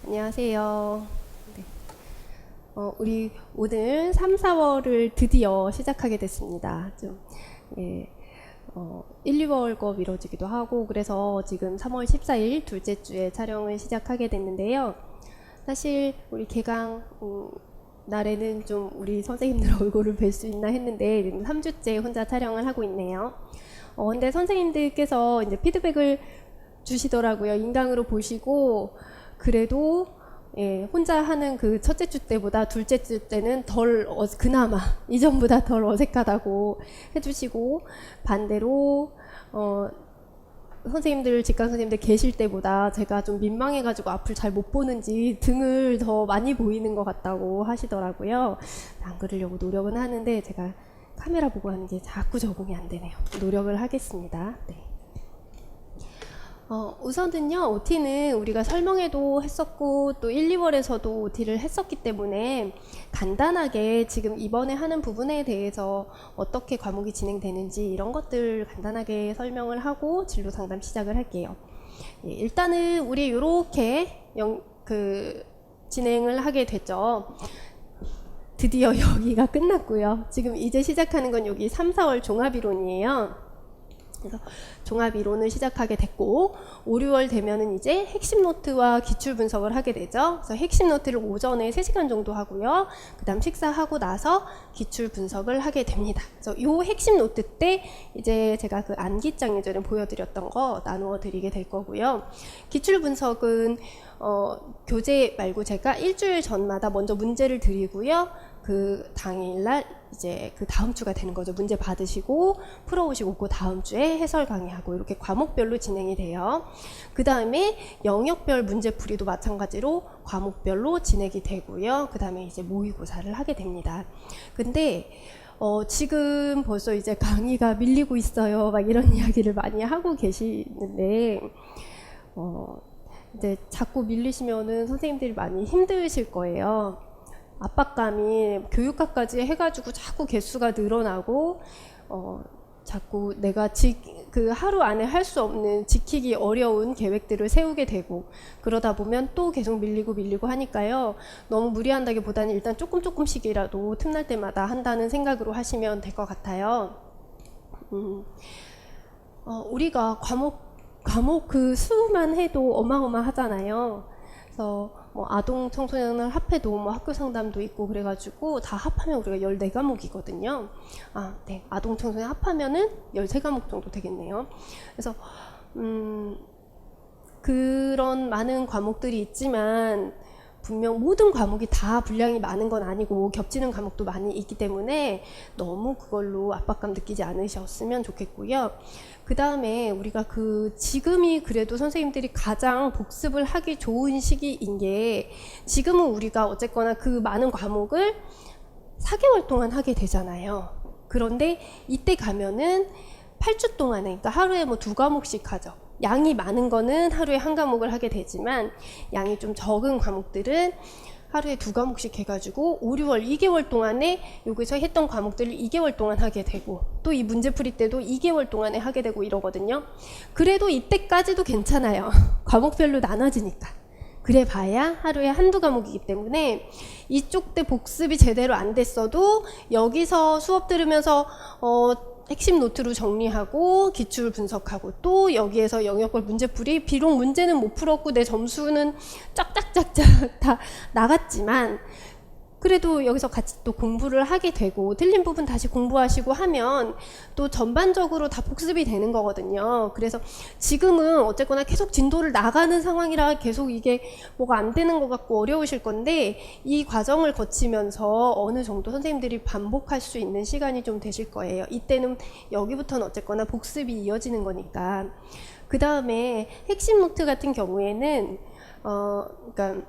안녕하세요. 네. 우리 오늘 3, 4월을 드디어 시작하게 됐습니다. 좀, 예, 1, 2월거 미뤄지기도 하고, 그래서 지금 3월 14일 둘째 주에 촬영을 시작하게 됐는데요. 사실 우리 개강 날에는 좀 우리 선생님들 얼굴을 뵐 수 있나 했는데, 지금 3주째 혼자 촬영을 하고 있네요. 근데 선생님들께서 이제 피드백을 주시더라고요. 인강으로 보시고, 그래도 혼자 하는 그 첫째 주 때보다 둘째 주 때는 그나마 이전보다 덜 어색하다고 해주시고, 반대로 선생님들, 직강 선생님들 계실 때보다 제가 좀 민망해가지고 앞을 잘 못 보는지 등을 더 많이 보이는 것 같다고 하시더라고요. 안 그러려고 노력은 하는데 제가 카메라 보고 하는 게 자꾸 적응이 안 되네요. 노력을 하겠습니다. 네. 우선은요, OT는 우리가 설명회도 했었고 또 1, 2월에서도 OT를 했었기 때문에 간단하게 지금 이번에 하는 부분에 대해서 어떻게 과목이 진행되는지 이런 것들 간단하게 설명을 하고 진로 상담 시작을 할게요. 일단은 우리 이렇게 진행을 하게 됐죠. 드디어 여기가 끝났고요. 지금 이제 시작하는 건 여기 3, 4월 종합이론이에요. 그래서 종합이론을 시작하게 됐고 5, 6월 되면은 이제 핵심 노트와 기출 분석을 하게 되죠. 그래서 핵심 노트를 오전에 3시간 정도 하고요. 그 다음 식사하고 나서 기출 분석을 하게 됩니다. 그래서 요 핵심 노트 때 이제 제가 그 암기장 예전에 보여드렸던 거 나누어 드리게 될 거고요. 기출 분석은 교재 말고 제가 일주일 전마다 먼저 문제를 드리고요. 그 당일날 이제 그 다음 주가 되는 거죠. 문제 받으시고 풀어오시고 그 다음 주에 해설 강의하고 이렇게 과목별로 진행이 돼요. 그 다음에 영역별 문제풀이도 마찬가지로 과목별로 진행이 되고요. 그 다음에 이제 모의고사를 하게 됩니다. 근데 지금 벌써 이제 강의가 밀리고 있어요. 막 이런 이야기를 많이 하고 계시는데 이제 자꾸 밀리시면은 선생님들이 많이 힘드실 거예요. 압박감이 교육학까지 해가지고 자꾸 개수가 늘어나고 자꾸 내가 그 하루 안에 할 수 없는 지키기 어려운 계획들을 세우게 되고 그러다 보면 또 계속 밀리고 하니까요. 너무 무리한다기보다는 일단 조금씩이라도 틈날 때마다 한다는 생각으로 하시면 될 것 같아요. 우리가 과목 그 수만 해도 어마어마하잖아요. 그래서 뭐 아동 청소년 합해도 뭐 학교 상담도 있고 그래가지고 다 합하면 우리가 14과목이거든요. 네. 아동 청소년 합하면은 13과목 정도 되겠네요. 그래서 그런 많은 과목들이 있지만 분명 모든 과목이 다 분량이 많은 건 아니고 겹치는 과목도 많이 있기 때문에 너무 그걸로 압박감 느끼지 않으셨으면 좋겠고요. 그 다음에 우리가 지금이 그래도 선생님들이 가장 복습을 하기 좋은 시기인 게 지금은 우리가 어쨌거나 그 많은 과목을 4개월 동안 하게 되잖아요. 그런데 이때 가면은 8주 동안에, 그러니까 하루에 뭐 2과목씩 하죠. 양이 많은 거는 하루에 1과목을 하게 되지만 양이 좀 적은 과목들은 하루에 2과목씩 해가지고 5, 6월 2개월 동안에 여기서 했던 과목들을 2개월 동안 하게 되고 또 이 문제풀이 때도 2개월 동안에 하게 되고 이러거든요. 그래도 이때까지도 괜찮아요. 과목별로 나눠지니까. 그래 봐야 하루에 1, 2과목이기 때문에 이쪽 때 복습이 제대로 안 됐어도 여기서 수업 들으면서 핵심 노트로 정리하고 기출 분석하고 또 여기에서 영역별 문제풀이 비록 문제는 못 풀었고 내 점수는 쫙쫙쫙쫙 다 나갔지만 그래도 여기서 같이 또 공부를 하게 되고 틀린 부분 다시 공부하시고 하면 또 전반적으로 다 복습이 되는 거거든요. 그래서 지금은 어쨌거나 계속 진도를 나가는 상황이라 계속 이게 뭐가 안 되는 것 같고 어려우실 건데 이 과정을 거치면서 어느 정도 선생님들이 반복할 수 있는 시간이 좀 되실 거예요. 이때는 여기부터는 어쨌거나 복습이 이어지는 거니까. 그 다음에 핵심 노트 같은 경우에는 그러니까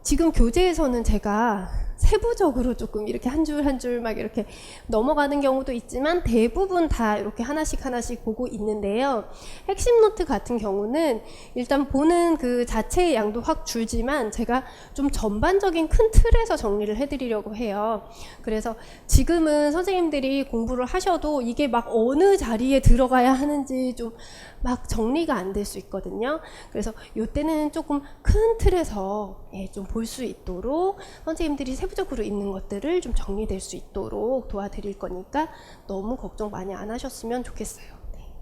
지금 교재에서는 제가 세부적으로 조금 이렇게 한 줄 한 줄 막 이렇게 넘어가는 경우도 있지만 대부분 다 이렇게 하나씩 하나씩 보고 있는데요. 핵심 노트 같은 경우는 일단 보는 그 자체의 양도 확 줄지만 제가 좀 전반적인 큰 틀에서 정리를 해드리려고 해요. 그래서 지금은 선생님들이 공부를 하셔도 이게 막 어느 자리에 들어가야 하는지 좀 막 정리가 안 될 수 있거든요. 그래서 이때는 조금 큰 틀에서 좀 볼 수 있도록 선생님들이 세부적으로 있는 것들을 좀 정리될 수 있도록 도와드릴 거니까 너무 걱정 많이 안 하셨으면 좋겠어요. 네.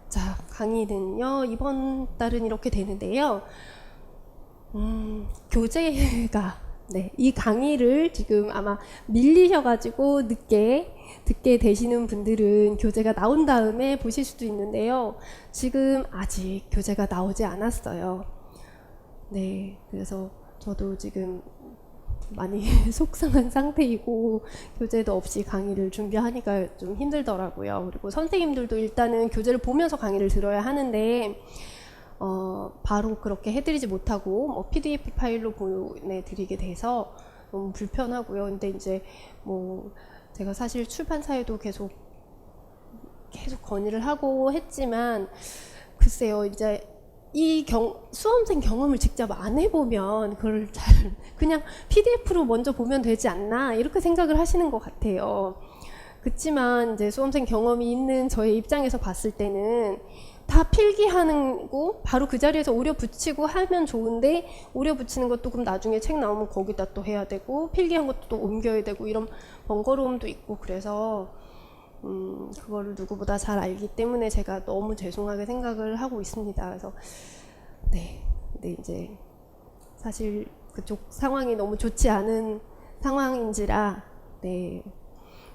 자, 강의는요 이번 달은 이렇게 되는데요. 교재가 이 강의를 지금 아마 밀리셔가지고 늦게 듣게 되시는 분들은 교재가 나온 다음에 보실 수도 있는데요. 지금 아직 교재가 나오지 않았어요. 네, 그래서 저도 지금 많이 속상한 상태이고 교재도 없이 강의를 준비하니까 좀 힘들더라고요. 그리고 선생님들도 일단은 교재를 보면서 강의를 들어야 하는데 바로 그렇게 해드리지 못하고 PDF 파일로 보내드리게 돼서 너무 불편하고요. 근데 이제 제가 사실 출판사에도 계속 건의를 하고 했지만 글쎄요, 이제 수험생 경험을 직접 안 해보면 그걸 그냥 PDF로 먼저 보면 되지 않나 이렇게 생각을 하시는 것 같아요. 그렇지만 이제 수험생 경험이 있는 저의 입장에서 봤을 때는 다 필기하는 거 바로 그 자리에서 오려 붙이고 하면 좋은데 오려 붙이는 것도 그럼 나중에 책 나오면 거기다 또 해야 되고 필기한 것도 또 옮겨야 되고 이런 번거로움도 있고 그래서 그거를 누구보다 잘 알기 때문에 제가 너무 죄송하게 생각을 하고 있습니다. 그래서 근데 이제 사실 그쪽 상황이 너무 좋지 않은 상황인지라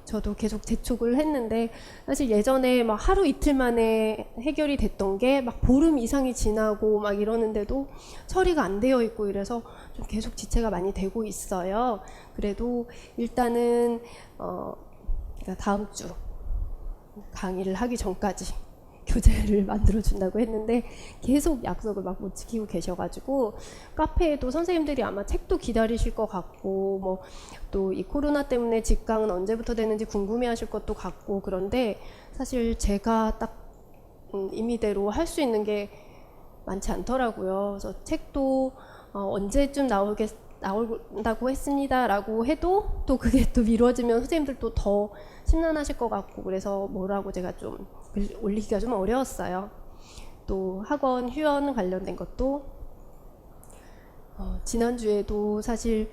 저도 계속 재촉을 했는데 사실 예전에 막 하루 이틀 만에 해결이 됐던 게 막 보름 이상이 지나고 막 이러는데도 처리가 안 되어 있고 이래서 좀 계속 지체가 많이 되고 있어요. 그래도 일단은 그러니까 다음 주 강의를 하기 전까지 교재를 만들어 준다고 했는데 계속 약속을 막 못 지키고 계셔가지고 카페에도 선생님들이 아마 책도 기다리실 것 같고 또 이 코로나 때문에 직강은 언제부터 되는지 궁금해하실 것도 같고 그런데 사실 제가 딱 임의대로 할 수 있는 게 많지 않더라고요. 그래서 책도 언제쯤 나온다고 했습니다라고 해도 또 그게 또 미뤄지면 선생님들도 더 심란하실 것 같고 그래서 뭐라고 제가 좀 올리기가 좀 어려웠어요. 또 학원 휴원 관련된 것도 지난주에도 사실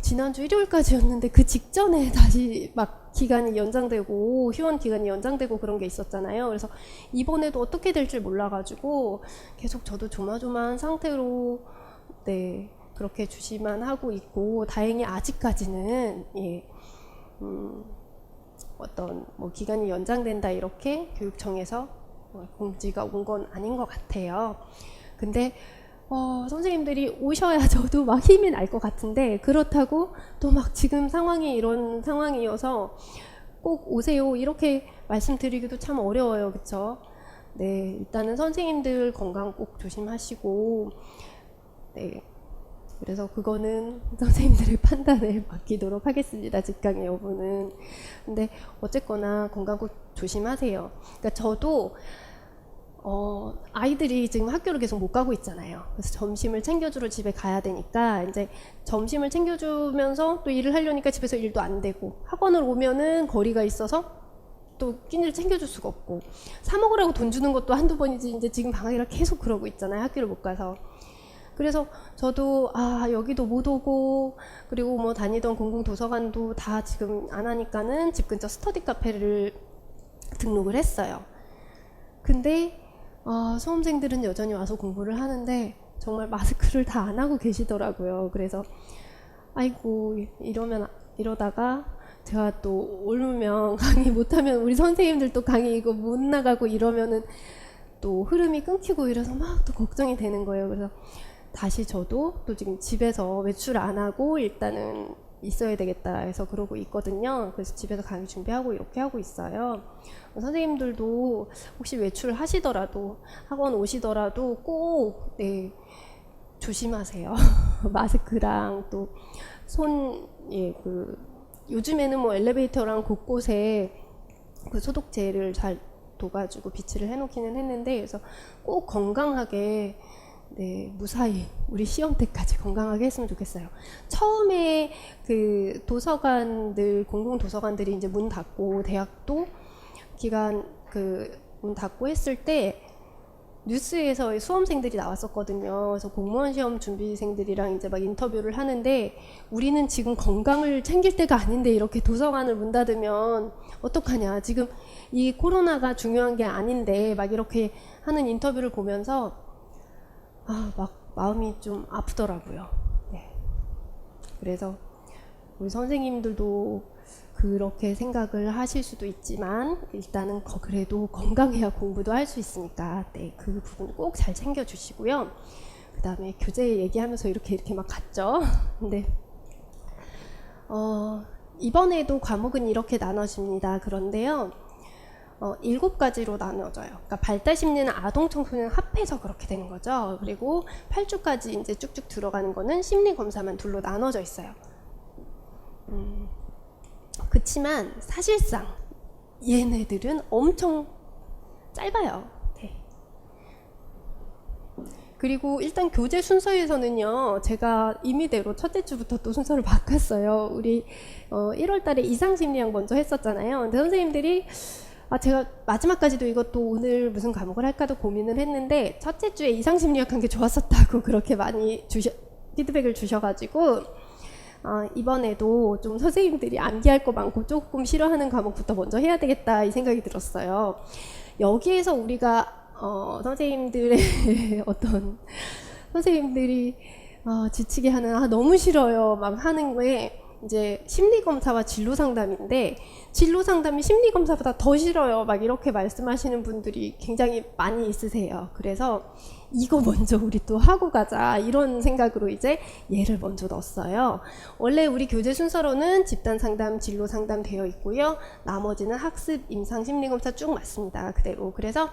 지난주 일요일까지였는데 그 직전에 다시 막 기간이 연장되고 휴원 기간이 연장되고 그런 게 있었잖아요. 그래서 이번에도 어떻게 될 줄 몰라가지고 계속 저도 조마조마한 상태로 그렇게 주시만 하고 있고 다행히 아직까지는 어떤 기간이 연장된다 이렇게 교육청에서 공지가 온 건 아닌 것 같아요. 근데 선생님들이 오셔야 저도 막 힘이 날 것 같은데 그렇다고 또 막 지금 상황이 이런 상황이어서 꼭 오세요 이렇게 말씀드리기도 참 어려워요. 그쵸? 일단은 선생님들 건강 꼭 조심하시고 그래서 그거는 선생님들의 판단을 맡기도록 하겠습니다. 직강의 여부는. 근데 어쨌거나 건강 꼭 조심하세요. 그러니까 저도 아이들이 지금 학교를 계속 못 가고 있잖아요. 그래서 점심을 챙겨주러 집에 가야 되니까 이제 점심을 챙겨주면서 또 일을 하려니까 집에서 일도 안 되고 학원을 오면은 거리가 있어서 또 끼니를 챙겨줄 수가 없고 사 먹으라고 돈 주는 것도 한두 번이지 이제 지금 방학이라 계속 그러고 있잖아요. 학교를 못 가서. 그래서 저도 여기도 못 오고 그리고 다니던 공공도서관도 다 지금 안 하니까는 집 근처 스터디 카페를 등록을 했어요. 근데 수험생들은 여전히 와서 공부를 하는데 정말 마스크를 다 안 하고 계시더라고요. 그래서 아이고 이러다가 제가 또 옮으면 강의 못하면 우리 선생님들도 강의 이거 못 나가고 이러면은 또 흐름이 끊기고 이래서 막 또 걱정이 되는 거예요. 그래서 다시 저도 또 지금 집에서 외출 안 하고 일단은 있어야 되겠다 해서 그러고 있거든요. 그래서 집에서 강의 준비하고 이렇게 하고 있어요. 선생님들도 혹시 외출을 하시더라도 학원 오시더라도 꼭 조심하세요. 마스크랑 또 요즘에는 뭐 엘리베이터랑 곳곳에 그 소독제를 잘 둬가지고 비치를 해놓기는 했는데, 그래서 꼭 건강하게, 네, 무사히 우리 시험 때까지 건강하게 했으면 좋겠어요. 처음에 그 도서관들, 공공 도서관들이 이제 문 닫고 대학도 기간 문 닫고 했을 때 뉴스에서 수험생들이 나왔었거든요. 그래서 공무원 시험 준비생들이랑 이제 막 인터뷰를 하는데, 우리는 지금 건강을 챙길 때가 아닌데 이렇게 도서관을 문 닫으면 어떡하냐, 지금 이 코로나가 중요한 게 아닌데, 막 이렇게 하는 인터뷰를 보면서 막 마음이 좀 아프더라고요. 네. 그래서 우리 선생님들도 그렇게 생각을 하실 수도 있지만, 일단은 그래도 건강해야 공부도 할 수 있으니까, 네, 그 부분 꼭 잘 챙겨주시고요. 그 다음에 교재 얘기하면서 이렇게 막 갔죠. 근데 이번에도 과목은 이렇게 나눠집니다. 그런데요, 7가지로 나눠져요. 그러니까 발달 심리는 아동 청소년 합해서 그렇게 되는 거죠. 그리고 8주까지 이제 쭉쭉 들어가는 거는 심리 검사만 둘로 나눠져 있어요. 그치만 사실상 얘네들은 엄청 짧아요. 네. 그리고 일단 교재 순서에서는요, 제가 임의대로 첫째 주부터 또 순서를 바꿨어요. 우리 1월 달에 이상심리학 먼저 했었잖아요. 근데 선생님들이 제가 마지막까지도 이것도 오늘 무슨 과목을 할까도 고민을 했는데, 첫째 주에 이상심리학 한 게 좋았었다고 그렇게 많이 피드백을 주셔가지고, 이번에도 좀 선생님들이 암기할 거 많고 조금 싫어하는 과목부터 먼저 해야 되겠다 이 생각이 들었어요. 여기에서 우리가 선생님들의 어떤 선생님들이 지치게 하는 너무 싫어요 막 하는 거에 이제 심리검사와 진로상담인데, 진로상담이 심리검사보다 더 싫어요 막 이렇게 말씀하시는 분들이 굉장히 많이 있으세요. 그래서 이거 먼저 우리 또 하고 가자 이런 생각으로 이제 얘를 먼저 넣었어요. 원래 우리 교재 순서로는 집단상담, 진로상담 되어 있고요. 나머지는 학습, 임상, 심리검사 쭉 맞습니다. 그대로. 그래서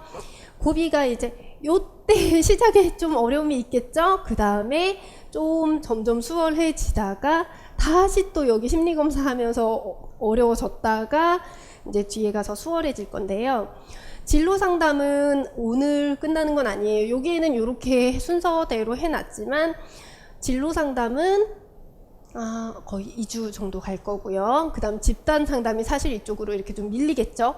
고비가 이제 요때 시작에 좀 어려움이 있겠죠. 그 다음에 좀 점점 수월해지다가 다시 또 여기 심리검사 하면서 어려워졌다가 이제 뒤에 가서 수월해질 건데요. 진로 상담은 오늘 끝나는 건 아니에요. 여기에는 이렇게 순서대로 해놨지만, 진로 상담은 거의 2주 정도 갈 거고요. 그 다음 집단 상담이 사실 이쪽으로 이렇게 좀 밀리겠죠.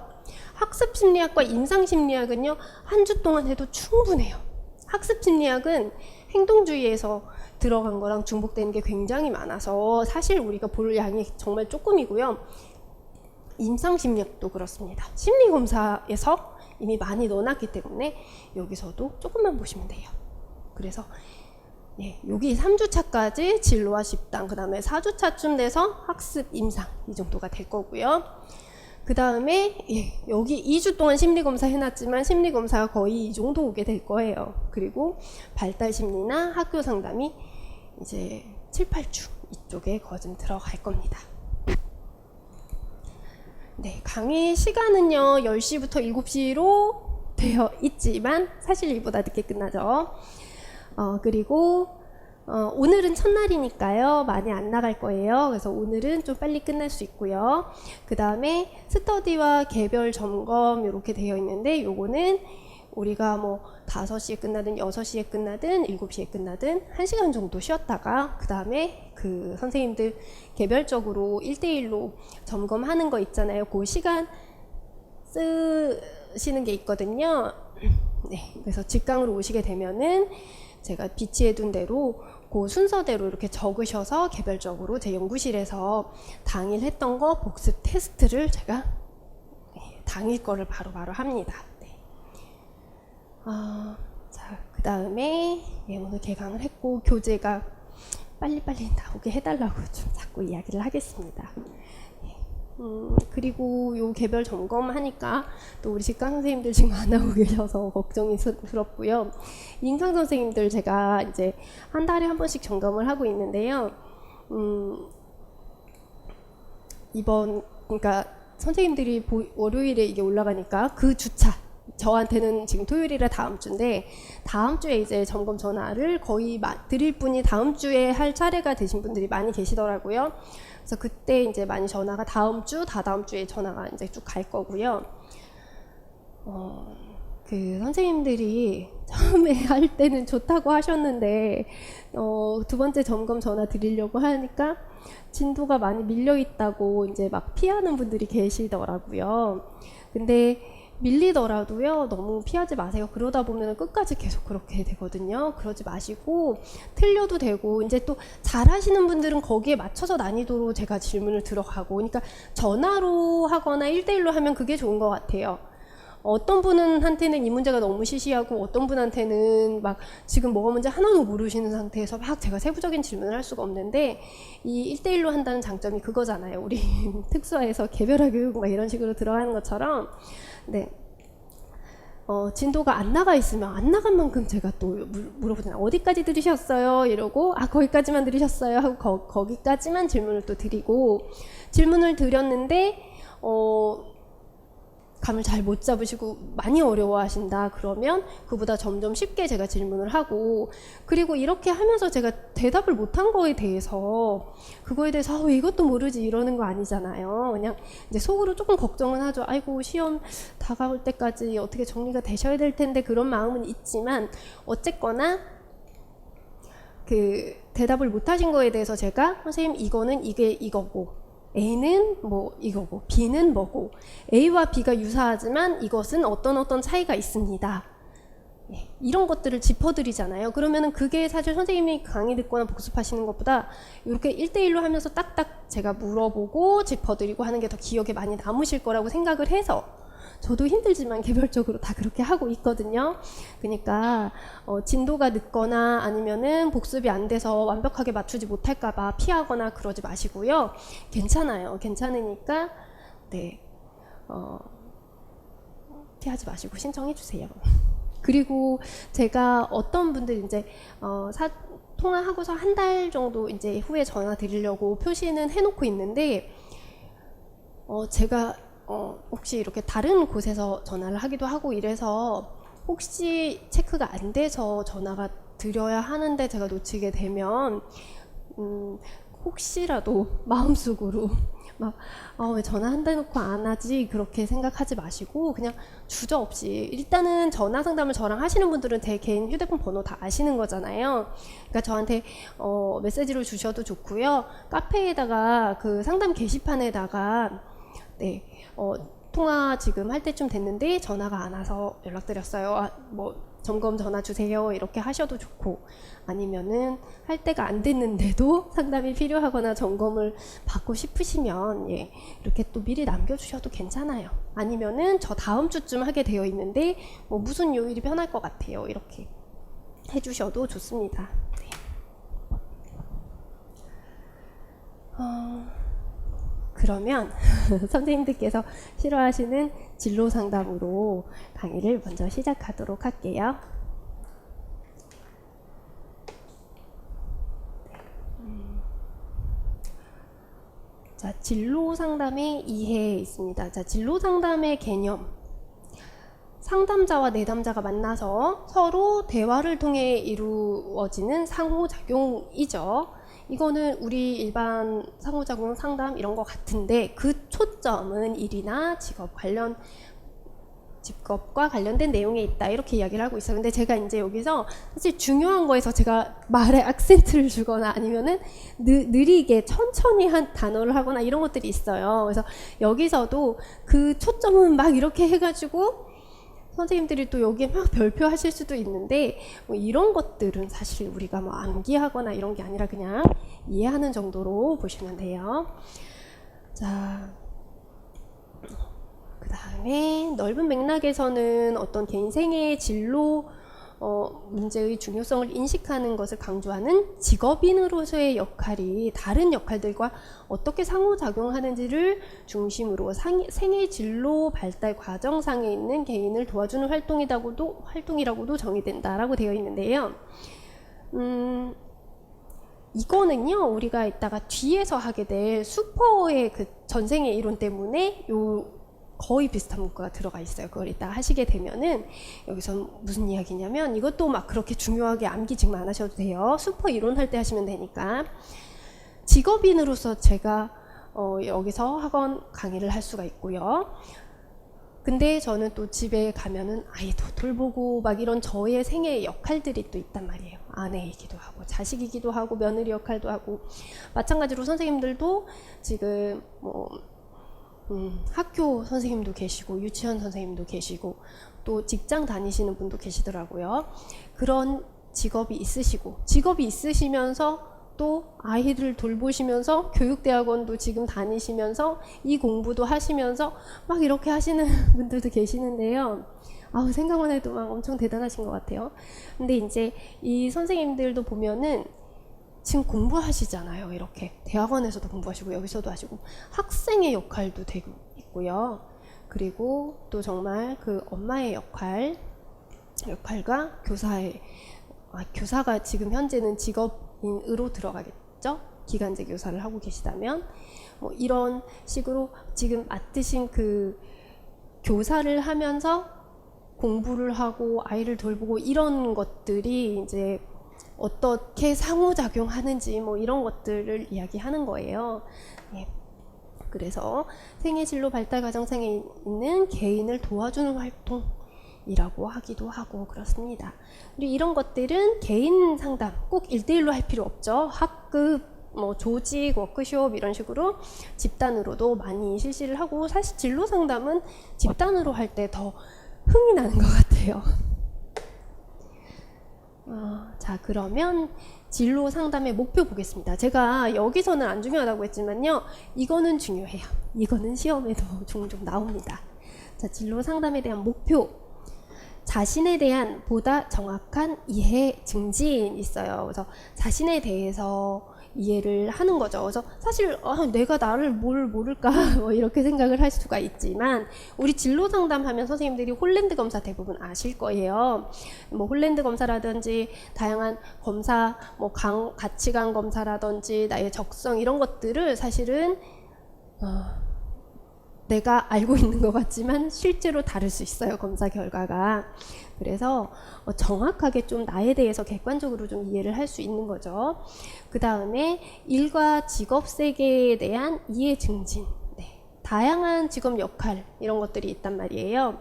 학습 심리학과 임상 심리학은요, 한 주 동안 해도 충분해요. 학습 심리학은 행동주의에서 들어간 거랑 중복되는 게 굉장히 많아서 사실 우리가 볼 양이 정말 조금이고요. 임상심리학도 그렇습니다. 심리검사에서 이미 많이 넣어놨기 때문에 여기서도 조금만 보시면 돼요. 그래서 여기 3주차까지 진로와 집단, 그 다음에 4주차쯤 돼서 학습, 임상 이 정도가 될 거고요. 그 다음에 여기 2주 동안 심리검사 해놨지만 심리검사가 거의 이 정도 오게 될 거예요. 그리고 발달심리나 학교상담이 이제 7, 8주 이쪽에 거진 들어갈 겁니다. 네, 강의 시간은요 10시부터 7시로 되어 있지만 사실 이보다 늦게 끝나죠. 그리고 오늘은 첫날이니까요 많이 안 나갈 거예요. 그래서 오늘은 좀 빨리 끝날 수 있고요. 그 다음에 스터디와 개별 점검 이렇게 되어 있는데, 요거는 우리가 뭐 5시에 끝나든 6시에 끝나든 7시에 끝나든 1시간 정도 쉬었다가 그 다음에 그 선생님들 개별적으로 1대1로 점검하는 거 있잖아요. 그 시간 쓰시는 게 있거든요. 네, 그래서 직강으로 오시게 되면은 제가 비치해둔 대로 그 순서대로 이렇게 적으셔서 개별적으로 제 연구실에서 당일 했던 거 복습 테스트를 제가 당일 거를 바로바로 합니다. 자, 그 다음에 오늘 개강을 했고 교재가 빨리빨리 나오게 해달라고 좀 자꾸 이야기를 하겠습니다. 그리고 요 개별 점검 하니까 또 우리 직강 선생님들 지금 안 하고 계셔서 걱정이 스럽고요. 임상 선생님들 제가 이제 한 달에 한 번씩 점검을 하고 있는데요. 그러니까 선생님들이 월요일에 이게 올라가니까 그 주차 저한테는 지금 토요일이라 다음 주인데 다음 주에 이제 점검 전화를 거의 드릴 분이 다음 주에 할 차례가 되신 분들이 많이 계시더라고요. 그래서 그때 이제 많이 전화가 다음 주, 다다음 주에 전화가 이제 쭉 갈 거고요. 그 선생님들이 처음에 할 때는 좋다고 하셨는데 두 번째 점검 전화 드리려고 하니까 진도가 많이 밀려 있다고 이제 막 피하는 분들이 계시더라고요. 근데 밀리더라도요, 너무 피하지 마세요. 그러다 보면 끝까지 계속 그렇게 되거든요. 그러지 마시고 틀려도 되고, 이제 또 잘하시는 분들은 거기에 맞춰서 난이도로 제가 질문을 들어가고, 그러니까 전화로 하거나 1대1로 하면 그게 좋은 것 같아요. 어떤 분한테는 이 문제가 너무 시시하고 어떤 분한테는 막 지금 뭐가 문제 하나도 모르시는 상태에서 막 제가 세부적인 질문을 할 수가 없는데, 이 1대1로 한다는 장점이 그거잖아요. 우리 특수화에서 개별화 교육 막 이런 식으로 들어가는 것처럼. 네. 진도가 안 나가 있으면 안 나간 만큼 제가 또 물어보잖아요. 어디까지 들으셨어요? 이러고 거기까지만 들으셨어요? 하고 거기까지만 질문을 또 드리고, 질문을 드렸는데 감을 잘 못 잡으시고 많이 어려워하신다 그러면 그보다 점점 쉽게 제가 질문을 하고, 그리고 이렇게 하면서 제가 대답을 못한 거에 대해서 그거에 대해서 이것도 모르지 이러는 거 아니잖아요. 그냥 이제 속으로 조금 걱정은 하죠. 아이고 시험 다가올 때까지 어떻게 정리가 되셔야 될 텐데, 그런 마음은 있지만 어쨌거나 그 대답을 못하신 거에 대해서 제가 선생님 이거는 이게 이거고, A는 뭐 이거고 B는 뭐고, A와 B가 유사하지만 이것은 어떤 차이가 있습니다. 예, 이런 것들을 짚어드리잖아요. 그러면은 그게 사실 선생님이 강의 듣거나 복습하시는 것보다 이렇게 1대1로 하면서 딱딱 제가 물어보고 짚어드리고 하는 게 더 기억에 많이 남으실 거라고 생각을 해서, 저도 힘들지만 개별적으로 다 그렇게 하고 있거든요. 그러니까 진도가 늦거나 아니면은 복습이 안 돼서 완벽하게 맞추지 못할까 봐 피하거나 그러지 마시고요. 괜찮아요. 괜찮으니까 네, 피하지 마시고 신청해 주세요. 그리고 제가 어떤 분들 이제 통화하고서 한 달 정도 이제 후에 전화 드리려고 표시는 해놓고 있는데, 제가 혹시 이렇게 다른 곳에서 전화를 하기도 하고 이래서 혹시 체크가 안 돼서 전화가 드려야 하는데 제가 놓치게 되면 혹시라도 마음속으로 막 왜 전화한다 해놓고 안 하지 그렇게 생각하지 마시고, 그냥 주저없이 일단은 전화 상담을 저랑 하시는 분들은 제 개인 휴대폰 번호 다 아시는 거잖아요. 그러니까 저한테 메시지로 주셔도 좋고요. 카페에다가 그 상담 게시판에다가 네, 통화 지금 할 때쯤 됐는데 전화가 안 와서 연락드렸어요. 뭐 점검 전화 주세요. 이렇게 하셔도 좋고, 아니면은 할 때가 안 됐는데도 상담이 필요하거나 점검을 받고 싶으시면 예, 이렇게 또 미리 남겨주셔도 괜찮아요. 아니면은 저 다음 주쯤 하게 되어 있는데 뭐 무슨 요일이 편할 것 같아요. 이렇게 해주셔도 좋습니다. 네. 그러면 선생님들께서 싫어하시는 진로 상담으로 강의를 먼저 시작하도록 할게요. 자, 진로 상담의 이해 있습니다. 자, 진로 상담의 개념. 상담자와 내담자가 만나서 서로 대화를 통해 이루어지는 상호작용이죠. 이거는 우리 일반 상호작용 상담 이런 거 같은데, 그 초점은 일이나 직업과 관련된 내용에 있다 이렇게 이야기를 하고 있어요. 근데 제가 이제 여기서 사실 중요한 거에서 제가 말에 악센트를 주거나 아니면은 느리게 천천히 한 단어를 하거나 이런 것들이 있어요. 그래서 여기서도 그 초점은 막 이렇게 해가지고 선생님들이 또 여기에 막 별표하실 수도 있는데, 뭐 이런 것들은 사실 우리가 뭐 암기하거나 이런 게 아니라 그냥 이해하는 정도로 보시면 돼요. 자, 그 다음에 넓은 맥락에서는 어떤 개인 생애의 진로 문제의 중요성을 인식하는 것을 강조하는 직업인으로서의 역할이 다른 역할들과 어떻게 상호작용하는지를 중심으로 생애 진로 발달 과정상에 있는 개인을 도와주는 활동이라고도 정의된다라고 되어 있는데요. 이거는요, 우리가 이따가 뒤에서 하게 될 수퍼의 그 전생의 이론 때문에 거의 비슷한 문구가 들어가 있어요. 그걸 이따 하시게 되면은 여기서 무슨 이야기냐면 이것도 막 그렇게 중요하게 암기 지금 안 하셔도 돼요. 슈퍼 이론 할 때 하시면 되니까. 직업인으로서 제가 여기서 학원 강의를 할 수가 있고요. 근데 저는 또 집에 가면은 아이도 돌보고 막 이런 저의 생애의 역할들이 또 있단 말이에요. 아내이기도 하고 자식이기도 하고 며느리 역할도 하고, 마찬가지로 선생님들도 지금 학교 선생님도 계시고 유치원 선생님도 계시고 또 직장 다니시는 분도 계시더라고요. 그런 직업이 있으시면서 또 아이들 돌보시면서 교육대학원도 지금 다니시면서 이 공부도 하시면서 막 이렇게 하시는 분들도 계시는데요. 아우, 생각만 해도 막 엄청 대단하신 것 같아요. 근데 이제 이 선생님들도 보면은 지금 공부하시잖아요. 이렇게 대학원에서도 공부하시고 여기서도 하시고 학생의 역할도 되고 있고요. 그리고 또 정말 그 엄마의 역할과 교사가 지금 현재는 직업인으로 들어가겠죠. 기간제 교사를 하고 계시다면 뭐 이런 식으로 지금 맡으신 그 교사를 하면서 공부를 하고 아이를 돌보고 이런 것들이 이제 어떻게 상호작용하는지 뭐 이런 것들을 이야기하는 거예요. 예. 그래서 생애진로 발달과정상에 있는 개인을 도와주는 활동이라고 하기도 하고 그렇습니다. 그리고 이런 것들은 개인 상담 꼭 1대1로 할 필요 없죠. 학급, 뭐 조직, 워크숍 이런 식으로 집단으로도 많이 실시를 하고, 사실 진로 상담은 집단으로 할 때 더 흥이 나는 것 같아요. 자, 그러면 진로 상담의 목표 보겠습니다. 제가 여기서는 안 중요하다고 했지만요, 이거는 중요해요. 이거는 시험에도 종종 나옵니다. 자, 진로 상담에 대한 목표. 자신에 대한 보다 정확한 이해 증진이 있어요. 그래서 자신에 대해서 이해를 하는 거죠. 그래서 사실 내가 나를 뭘 모를까 뭐 이렇게 생각을 할 수가 있지만, 우리 진로 상담하면 선생님들이 홀랜드 검사 대부분 아실 거예요. 뭐 홀랜드 검사라든지 다양한 검사, 뭐 가치관 검사라든지 나의 적성 이런 것들을 사실은 내가 알고 있는 것 같지만 실제로 다를 수 있어요, 검사 결과가. 그래서 정확하게 좀 나에 대해서 객관적으로 좀 이해를 할 수 있는 거죠. 그 다음에 일과 직업 세계에 대한 이해 증진. 네. 다양한 직업 역할 이런 것들이 있단 말이에요.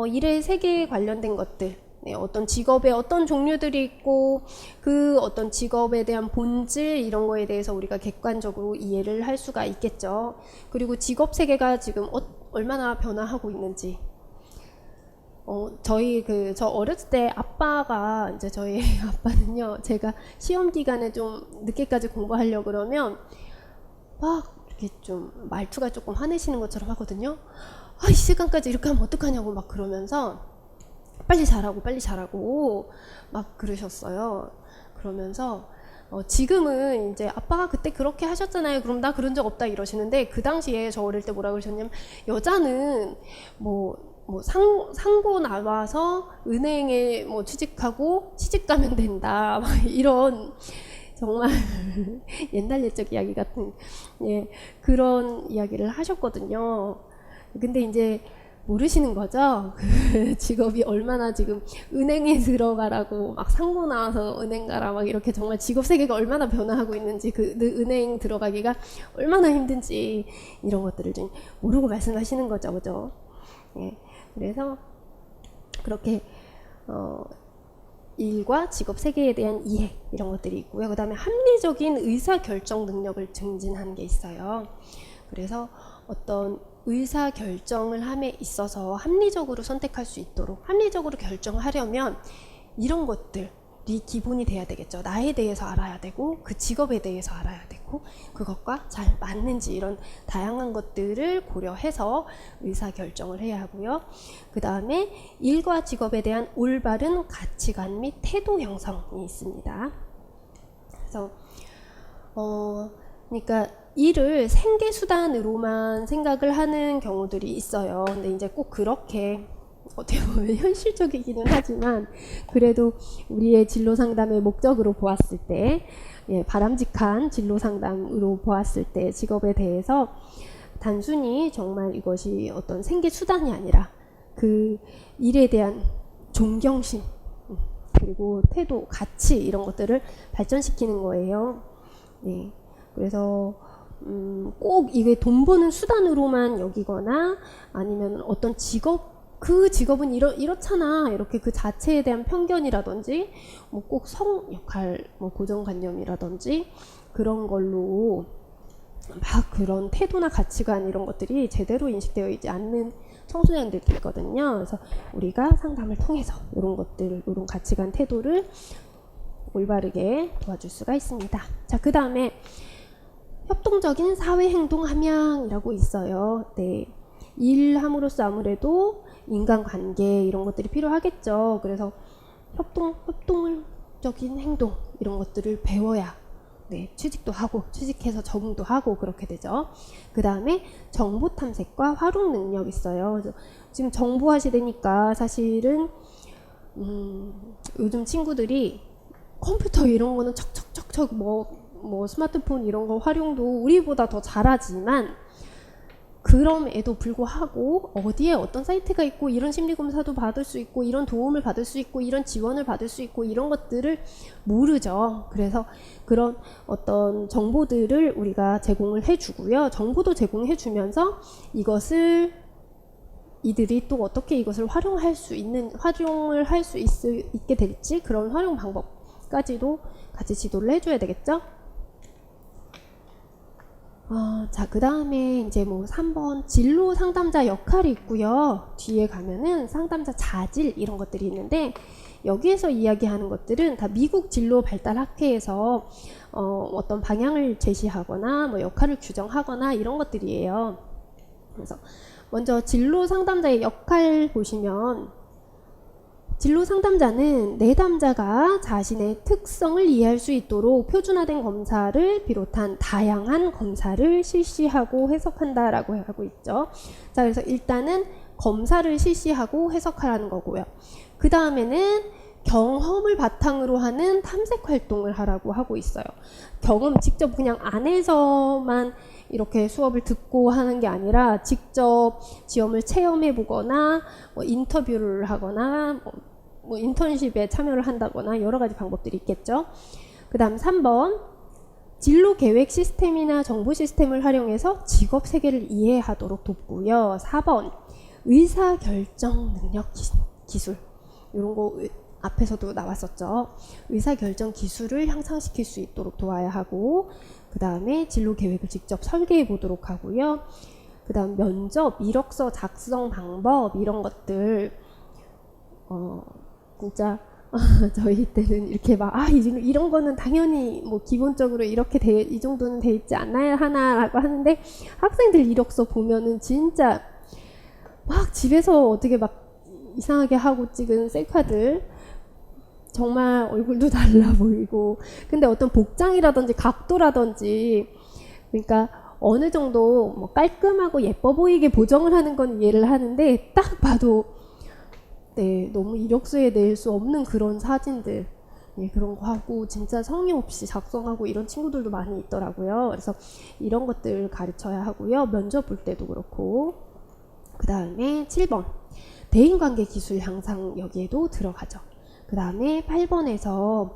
일의 세계에 관련된 것들, 네, 어떤 직업에 어떤 종류들이 있고 그 어떤 직업에 대한 본질 이런 거에 대해서 우리가 객관적으로 이해를 할 수가 있겠죠. 그리고 직업 세계가 지금 얼마나 변화하고 있는지. 저 어렸을 때 아빠가, 이제 저희 아빠는요, 제가 시험 기간에 좀 늦게까지 공부하려고 그러면 막 이렇게 좀 말투가 조금 화내시는 것처럼 하거든요. 이 시간까지 이렇게 하면 어떡하냐고 막 그러면서 빨리 잘하고 막 그러셨어요. 그러면서 지금은 이제 아빠가 그때 그렇게 하셨잖아요. 그럼 나 그런 적 없다 이러시는데, 그 당시에 저 어릴 때 뭐라 그러셨냐면, 여자는 상고 나와서 은행에 뭐 취직하고 시집 가면 된다 막 이런 정말 옛날 옛적 이야기 같은, 예, 그런 이야기를 하셨거든요. 근데 이제 모르시는 거죠. 그 직업이 얼마나 지금 은행에 들어가라고 막 상고 나와서 은행 가라 막 이렇게 정말 직업 세계가 얼마나 변화하고 있는지, 그 은행 들어가기가 얼마나 힘든지 이런 것들을 좀 모르고 말씀하시는 거죠, 그죠? 예, 그래서 그렇게 일과 직업 세계에 대한 이해 이런 것들이 있고요. 그 다음에 합리적인 의사 결정 능력을 증진하는 게 있어요. 그래서 어떤 의사 결정을 함에 있어서 합리적으로 선택할 수 있도록, 합리적으로 결정하려면 이런 것들이 기본이 돼야 되겠죠. 나에 대해서 알아야 되고 그 직업에 대해서 알아야 되고 그것과 잘 맞는지 이런 다양한 것들을 고려해서 의사 결정을 해야 하고요. 그 다음에 일과 직업에 대한 올바른 가치관 및 태도 형성이 있습니다. 그래서 그러니까 일을 생계수단으로만 생각을 하는 경우들이 있어요. 근데 이제 꼭 그렇게 어떻게 보면 현실적이기는 하지만, 그래도 우리의 진로 상담의 목적으로 보았을 때, 예, 바람직한 진로 상담으로 보았을 때 직업에 대해서 단순히 정말 이것이 어떤 생계 수단이 아니라 그 일에 대한 존경심, 그리고 태도, 가치 이런 것들을 발전시키는 거예요. 네. 그래서 꼭 이게 돈 버는 수단으로만 여기거나 아니면 어떤 직업, 그 직업은 이렇잖아 이렇게 그 자체에 대한 편견이라든지 뭐 꼭 성 역할 뭐 고정관념이라든지 그런 걸로 막 그런 태도나 가치관 이런 것들이 제대로 인식되어 있지 않는 청소년들도 있거든요. 그래서 우리가 상담을 통해서 이런 것들, 이런 가치관, 태도를 올바르게 도와줄 수가 있습니다. 자, 그 다음에 협동적인 사회행동 함양이라고 있어요. 네, 일함으로써 아무래도 인간관계 이런 것들이 필요하겠죠. 그래서 협동적인 행동 이런 것들을 배워야 네, 취직도 하고 취직해서 적응도 하고 그렇게 되죠. 그 다음에 정보 탐색과 활용 능력 있어요. 지금 정보화 시대니까 사실은 요즘 친구들이 컴퓨터 이런 거는 척척척척 뭐 스마트폰 이런 거 활용도 우리보다 더 잘하지만 그럼에도 불구하고 어디에 어떤 사이트가 있고 이런 심리검사도 받을 수 있고 이런 도움을 받을 수 있고 이런 지원을 받을 수 있고 이런 것들을 모르죠. 그래서 그런 어떤 정보들을 우리가 제공을 해주고요. 정보도 제공해주면서 이것을 이들이 또 어떻게 이것을 활용을 할 수 있게 될지 그런 활용 방법까지도 같이 지도를 해줘야 되겠죠. 자, 그 다음에 이제 뭐 3번 진로 상담자 역할이 있고요. 뒤에 가면은 상담자 자질 이런 것들이 있는데 여기에서 이야기하는 것들은 다 미국 진로 발달 학회에서 어떤 방향을 제시하거나 뭐 역할을 규정하거나 이런 것들이에요. 그래서 먼저 진로 상담자의 역할 보시면 진로 상담자는 내담자가 자신의 특성을 이해할 수 있도록 표준화된 검사를 비롯한 다양한 검사를 실시하고 해석한다라고 하고 있죠. 자, 그래서 일단은 검사를 실시하고 해석하라는 거고요. 그 다음에는 경험을 바탕으로 하는 탐색 활동을 하라고 하고 있어요. 경험 직접 그냥 안에서만 이렇게 수업을 듣고 하는 게 아니라 직접 시험을 체험해 보거나 뭐 인터뷰를 하거나 뭐 인턴십에 참여를 한다거나 여러 가지 방법들이 있겠죠. 그 다음 3번 진로 계획 시스템이나 정보 시스템을 활용해서 직업 세계를 이해하도록 돕고요. 4번 의사결정 능력 기술 이런 거 앞에서도 나왔었죠. 의사결정 기술을 향상시킬 수 있도록 도와야 하고 그 다음에 진로 계획을 직접 설계해 보도록 하고요. 그 다음 면접, 이력서 작성 방법 이런 것들 진짜 저희 때는 이렇게 막 이런 거는 당연히 뭐 기본적으로 이렇게 이 정도는 돼 있지 않아야 하나라고 하는데 학생들 이력서 보면은 진짜 막 집에서 어떻게 막 이상하게 하고 찍은 셀카들 정말 얼굴도 달라 보이고 근데 어떤 복장이라든지 각도라든지 그러니까 어느 정도 뭐 깔끔하고 예뻐 보이게 보정을 하는 건 이해를 하는데 딱 봐도 네, 너무 이력서에 낼 수 없는 그런 사진들 예, 그런 거 하고 진짜 성의 없이 작성하고 이런 친구들도 많이 있더라고요. 그래서 이런 것들 가르쳐야 하고요. 면접 볼 때도 그렇고 그 다음에 7번 대인관계 기술 향상 여기에도 들어가죠. 그 다음에 8번에서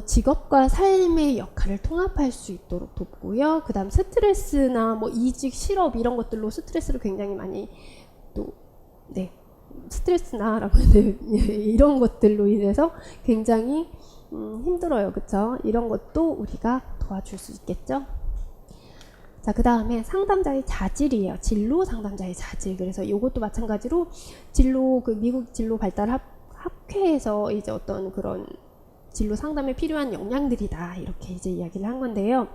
직업과 삶의 역할을 통합할 수 있도록 돕고요. 그 다음 스트레스나 뭐 이직, 실업 이런 것들로 스트레스를 굉장히 많이 또 네, 스트레스나라고 하는데 이런 것들로 인해서 굉장히 힘들어요. 그쵸? 이런 것도 우리가 도와줄 수 있겠죠? 자, 그 다음에 상담자의 자질이에요. 진로 상담자의 자질. 그래서 이것도 마찬가지로 미국 진로 발달 학회에서 이제 어떤 그런 진로 상담에 필요한 역량들이다. 이렇게 이제 이야기를 한 건데요.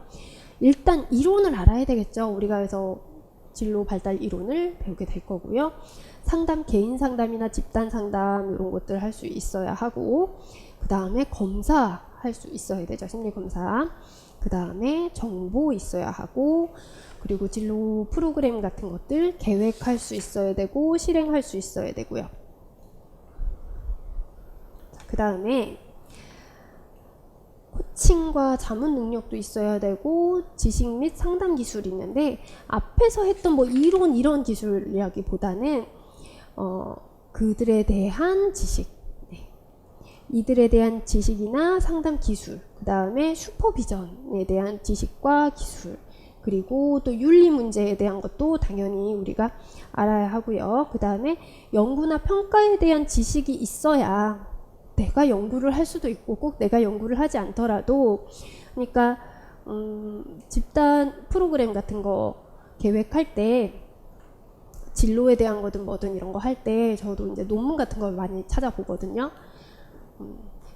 일단 이론을 알아야 되겠죠. 우리가 그래서 진로 발달 이론을 배우게 될 거고요. 상담, 개인 상담이나 집단 상담 이런 것들 할 수 있어야 하고 그 다음에 검사 할 수 있어야 되죠. 심리 검사. 그 다음에 정보 있어야 하고 그리고 진로 프로그램 같은 것들 계획할 수 있어야 되고 실행할 수 있어야 되고요. 그 다음에 매칭과 자문 능력도 있어야 되고 지식 및 상담 기술이 있는데 앞에서 했던 뭐 이론 이런 기술 이야기보다는 그들에 대한 지식, 네. 이들에 대한 지식이나 상담 기술, 그 다음에 슈퍼비전에 대한 지식과 기술, 그리고 또 윤리 문제에 대한 것도 당연히 우리가 알아야 하고요. 그 다음에 연구나 평가에 대한 지식이 있어야 내가 연구를 할 수도 있고 꼭 내가 연구를 하지 않더라도 그러니까 집단 프로그램 같은 거 계획할 때 진로에 대한 거든 뭐든 이런 거 할 때 저도 이제 논문 같은 걸 많이 찾아보거든요.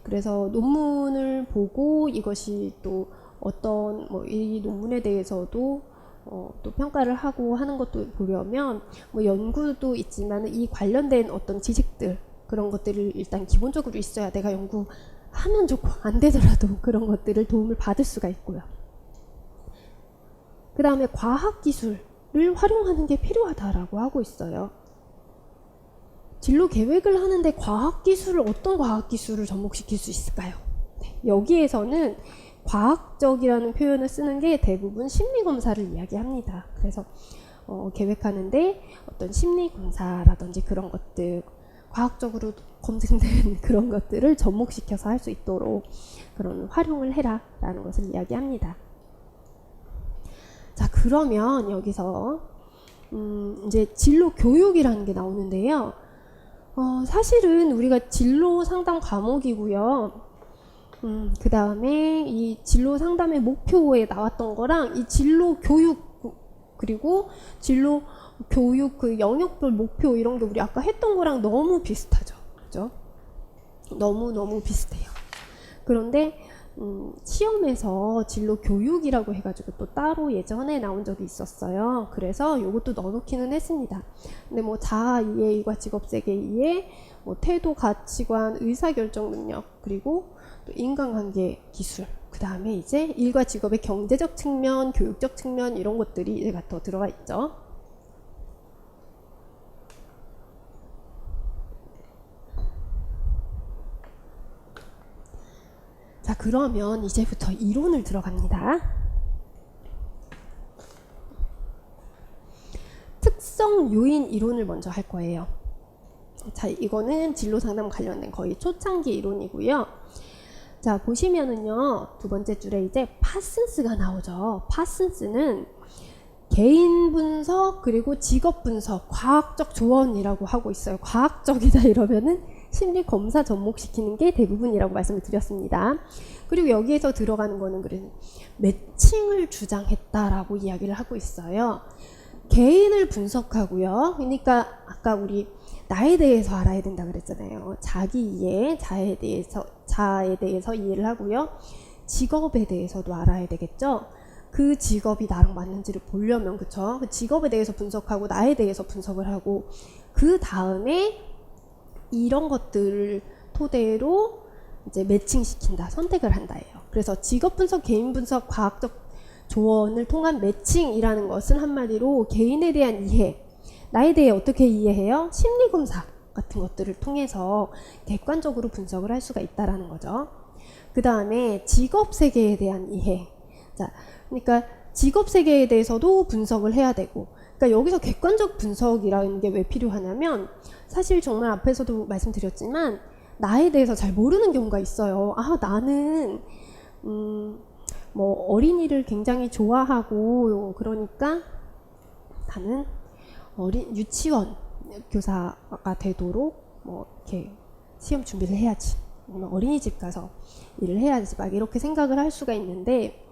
그래서 논문을 보고 이것이 또 어떤 뭐 이 논문에 대해서도 또 평가를 하고 하는 것도 보려면 뭐 연구도 있지만 이 관련된 어떤 지식들 그런 것들을 일단 기본적으로 있어야 내가 연구하면 좋고 안 되더라도 그런 것들을 도움을 받을 수가 있고요. 그 다음에 과학기술을 활용하는 게 필요하다라고 하고 있어요. 진로 계획을 하는데 과학기술을 어떤 과학기술을 접목시킬 수 있을까요? 네, 여기에서는 과학적이라는 표현을 쓰는 게 대부분 심리검사를 이야기합니다. 그래서 계획하는데 어떤 심리검사라든지 그런 것들 과학적으로 검증된 그런 것들을 접목시켜서 할 수 있도록 그런 활용을 해라 라는 것을 이야기합니다. 자, 그러면 여기서 이제 진로 교육이라는 게 나오는데요. 사실은 우리가 진로 상담 과목이고요. 그 다음에 이 진로 상담의 목표에 나왔던 거랑 이 진로 교육 그리고 진로 교육 그 영역별 목표 이런 게 우리 아까 했던 거랑 너무 비슷하죠. 그죠? 너무 비슷해요. 그런데 시험에서 진로 교육이라고 해가지고 또 따로 예전에 나온 적이 있었어요. 그래서 이것도 넣어놓기는 했습니다. 근데 뭐 자아 이해와 직업 세계 이해, 뭐 태도 가치관, 의사결정 능력, 그리고 또 인간관계 기술, 그 다음에 이제 일과 직업의 경제적 측면, 교육적 측면 이런 것들이 이제 더 들어가 있죠. 자, 그러면 이제부터 이론을 들어갑니다. 특성 요인 이론을 먼저 할 거예요. 자, 이거는 진로 상담 관련된 거의 초창기 이론이고요. 자, 보시면은요, 두 번째 줄에 이제 파슨스가 나오죠. 파슨스는 개인 분석 그리고 직업 분석, 과학적 조언이라고 하고 있어요. 과학적이다 이러면은 심리 검사 접목시키는 게 대부분이라고 말씀을 드렸습니다. 그리고 여기에서 들어가는 거는 그래서 매칭을 주장했다라고 이야기를 하고 있어요. 개인을 분석하고요. 그러니까 아까 우리 나에 대해서 알아야 된다 그랬잖아요. 자기 이해, 자아에 대해서 이해를 하고요. 직업에 대해서도 알아야 되겠죠. 그 직업이 나랑 맞는지를 보려면 그쵸? 그 직업에 대해서 분석하고 나에 대해서 분석을 하고 그 다음에 이런 것들을 토대로 이제 매칭시킨다, 선택을 한다예요. 그래서 직업 분석, 개인 분석, 과학적 조언을 통한 매칭이라는 것은 한마디로 개인에 대한 이해, 나에 대해 어떻게 이해해요? 심리검사 같은 것들을 통해서 객관적으로 분석을 할 수가 있다라는 거죠. 그 다음에 직업 세계에 대한 이해. 자, 그러니까 직업 세계에 대해서도 분석을 해야 되고, 그러니까 여기서 객관적 분석이라는 게 왜 필요하냐면 사실 정말 앞에서도 말씀드렸지만 나에 대해서 잘 모르는 경우가 있어요. 아, 나는 뭐 어린이를 굉장히 좋아하고 그러니까 나는 유치원 교사가 되도록 뭐 이렇게 시험 준비를 해야지, 어린이집 가서 일을 해야지, 막 이렇게 생각을 할 수가 있는데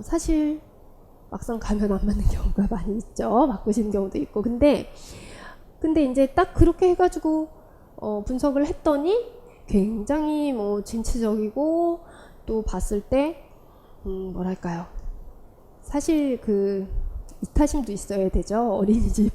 사실 막상 가면 안 맞는 경우가 많이 있죠. 바꾸시는 경우도 있고. 근데 이제 딱 그렇게 해가지고 분석을 했더니 굉장히 뭐 진취적이고 또 봤을 때 뭐랄까요, 사실 그 이타심도 있어야 되죠. 어린이집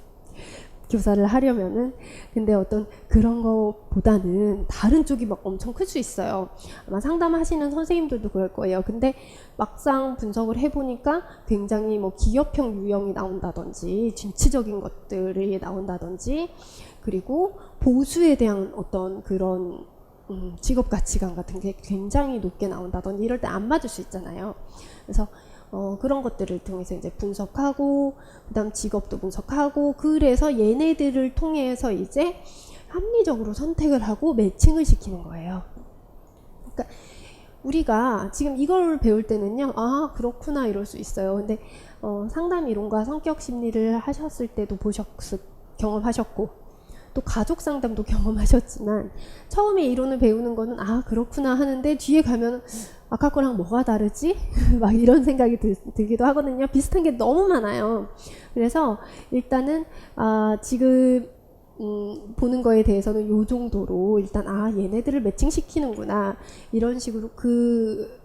교사를 하려면은. 근데 어떤 그런 거보다는 다른 쪽이 막 엄청 클 수 있어요. 아마 상담하시는 선생님들도 그럴 거예요. 근데 막상 분석을 해보니까 굉장히 뭐 기업형 유형이 나온다든지 진취적인 것들이 나온다든지 그리고 보수에 대한 어떤 그런 직업 가치관 같은 게 굉장히 높게 나온다든지 이럴 때 안 맞을 수 있잖아요. 그래서 그런 것들을 통해서 이제 분석하고 그다음 직업도 분석하고 그래서 얘네들을 통해서 이제 합리적으로 선택을 하고 매칭을 시키는 거예요. 그러니까 우리가 지금 이걸 배울 때는요, 아 그렇구나 이럴 수 있어요. 근데 상담 이론과 성격 심리를 하셨을 때도 경험하셨고 또 가족 상담도 경험하셨지만 처음에 이론을 배우는 거는 아 그렇구나 하는데 뒤에 가면 아까 거랑 뭐가 다르지? 막 이런 생각이 들기도 하거든요. 비슷한 게 너무 많아요. 그래서 일단은 지금 보는 거에 대해서는 요 정도로 일단 얘네들을 매칭시키는구나 이런 식으로 그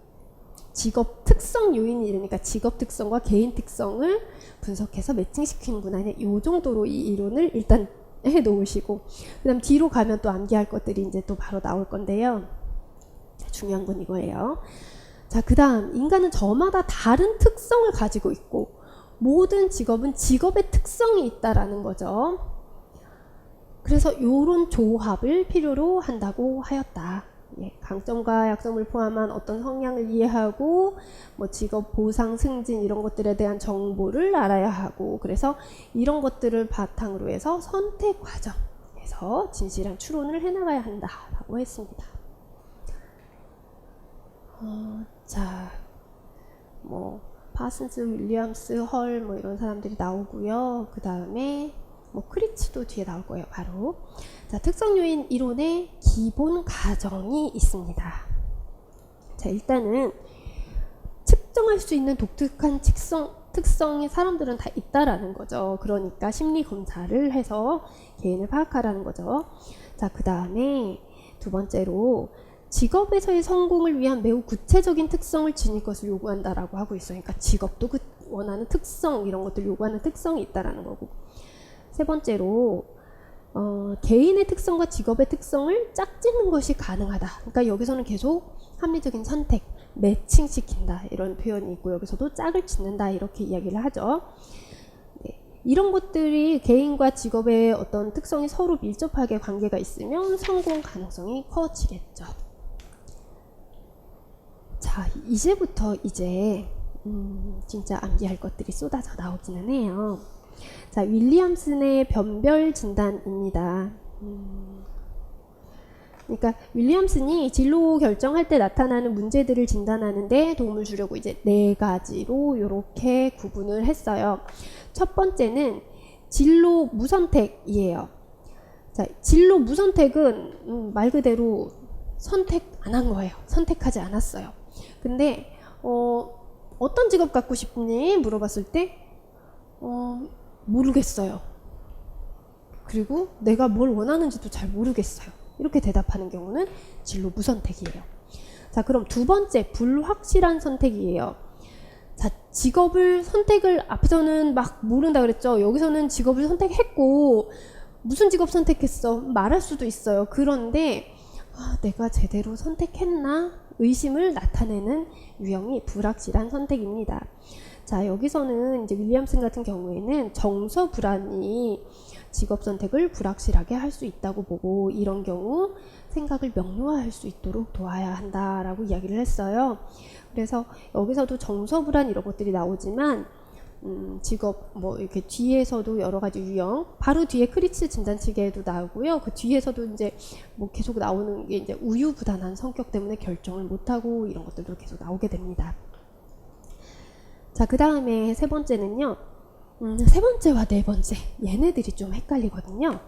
직업 특성 요인이 이러니까 직업 특성과 개인 특성을 분석해서 매칭시키는구나 요 정도로 이 이론을 일단 해 놓으시고 그 다음 뒤로 가면 또 암기할 것들이 이제 또 바로 나올 건데요. 중요한 건 이거예요. 자, 그 다음 인간은 저마다 다른 특성을 가지고 있고 모든 직업은 직업의 특성이 있다라는 거죠. 그래서 이런 조합을 필요로 한다고 하였다. 예, 강점과 약점을 포함한 어떤 성향을 이해하고 뭐 직업 보상 승진 이런 것들에 대한 정보를 알아야 하고 그래서 이런 것들을 바탕으로 해서 선택 과정에서 진실한 추론을 해나가야 한다라고 했습니다. 자, 뭐 파슨스, 윌리엄스, 헐 뭐 이런 사람들이 나오고요. 그 다음에 뭐 크리츠도 뒤에 나올 거예요. 바로 자, 특성 요인 이론의 기본 가정이 있습니다. 자, 일단은 측정할 수 있는 독특한 특성이 사람들은 다 있다라는 거죠. 그러니까 심리 검사를 해서 개인을 파악하라는 거죠. 자, 그 다음에 두 번째로 직업에서의 성공을 위한 매우 구체적인 특성을 지닐 것을 요구한다라고 하고 있어요. 그러니까 직업도 그 원하는 특성 이런 것들 요구하는 특성이 있다라는 거고. 세 번째로 개인의 특성과 직업의 특성을 짝짓는 것이 가능하다. 그러니까 여기서는 계속 합리적인 선택, 매칭시킨다 이런 표현이 있고 여기서도 짝을 짓는다 이렇게 이야기를 하죠. 네. 이런 것들이 개인과 직업의 어떤 특성이 서로 밀접하게 관계가 있으면 성공 가능성이 커지겠죠. 자, 이제부터 진짜 암기할 것들이 쏟아져 나오기는 해요. 자, 윌리엄슨의 변별 진단입니다. 그러니까 윌리엄슨이 진로 결정할 때 나타나는 문제들을 진단하는데 도움을 주려고 이제 4가지로 이렇게 구분을 했어요. 첫 번째는 진로 무선택이에요. 자, 진로 무선택은 말 그대로 선택 안 한 거예요. 선택하지 않았어요. 근데 어떤 직업 갖고 싶니? 물어봤을 때 모르겠어요. 그리고 내가 뭘 원하는지도 잘 모르겠어요. 이렇게 대답하는 경우는 진로 무선택이에요. 자, 그럼 두 번째 불확실한 선택이에요. 자, 직업을 선택을 앞에서는 막 모른다 그랬죠. 여기서는 직업을 선택했고 무슨 직업 선택했어? 말할 수도 있어요. 그런데 내가 제대로 선택했나? 의심을 나타내는 유형이 불확실한 선택입니다. 자, 여기서는 이제 윌리엄슨 같은 경우에는 정서 불안이 직업 선택을 불확실하게 할 수 있다고 보고 이런 경우 생각을 명료화할 수 있도록 도와야 한다라고 이야기를 했어요. 그래서 여기서도 정서 불안 이런 것들이 나오지만 직업 뭐 이렇게 뒤에서도 여러 가지 유형 바로 뒤에 크리츠 진단치계에도 나오고요. 그 뒤에서도 이제 뭐 계속 나오는 게 이제 우유부단한 성격 때문에 결정을 못하고 이런 것들도 계속 나오게 됩니다. 자, 그 다음에 세 번째는요. 세 번째와 네 번째 얘네들이 좀 헷갈리거든요.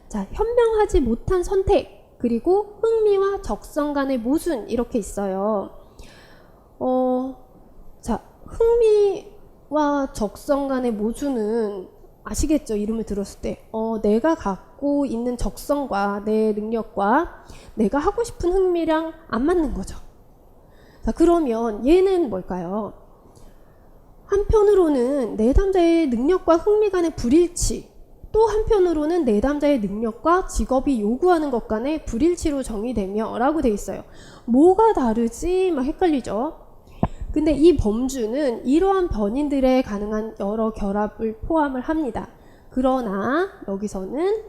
자, 현명하지 못한 선택 그리고 흥미와 적성 간의 모순 이렇게 있어요. 자, 흥미와 적성 간의 모순은 아시겠죠? 이름을 들었을 때 내가 갖고 있는 적성과 내 능력과 내가 하고 싶은 흥미랑 안 맞는 거죠. 자, 그러면 얘는 뭘까요? 한편으로는 내담자의 능력과 흥미 간의 불일치, 또 한편으로는 내담자의 능력과 직업이 요구하는 것 간의 불일치로 정의되며 라고 돼 있어요. 뭐가 다르지? 막 헷갈리죠? 근데 이 범주는 이러한 변인들의 가능한 여러 결합을 포함을 합니다. 그러나 여기서는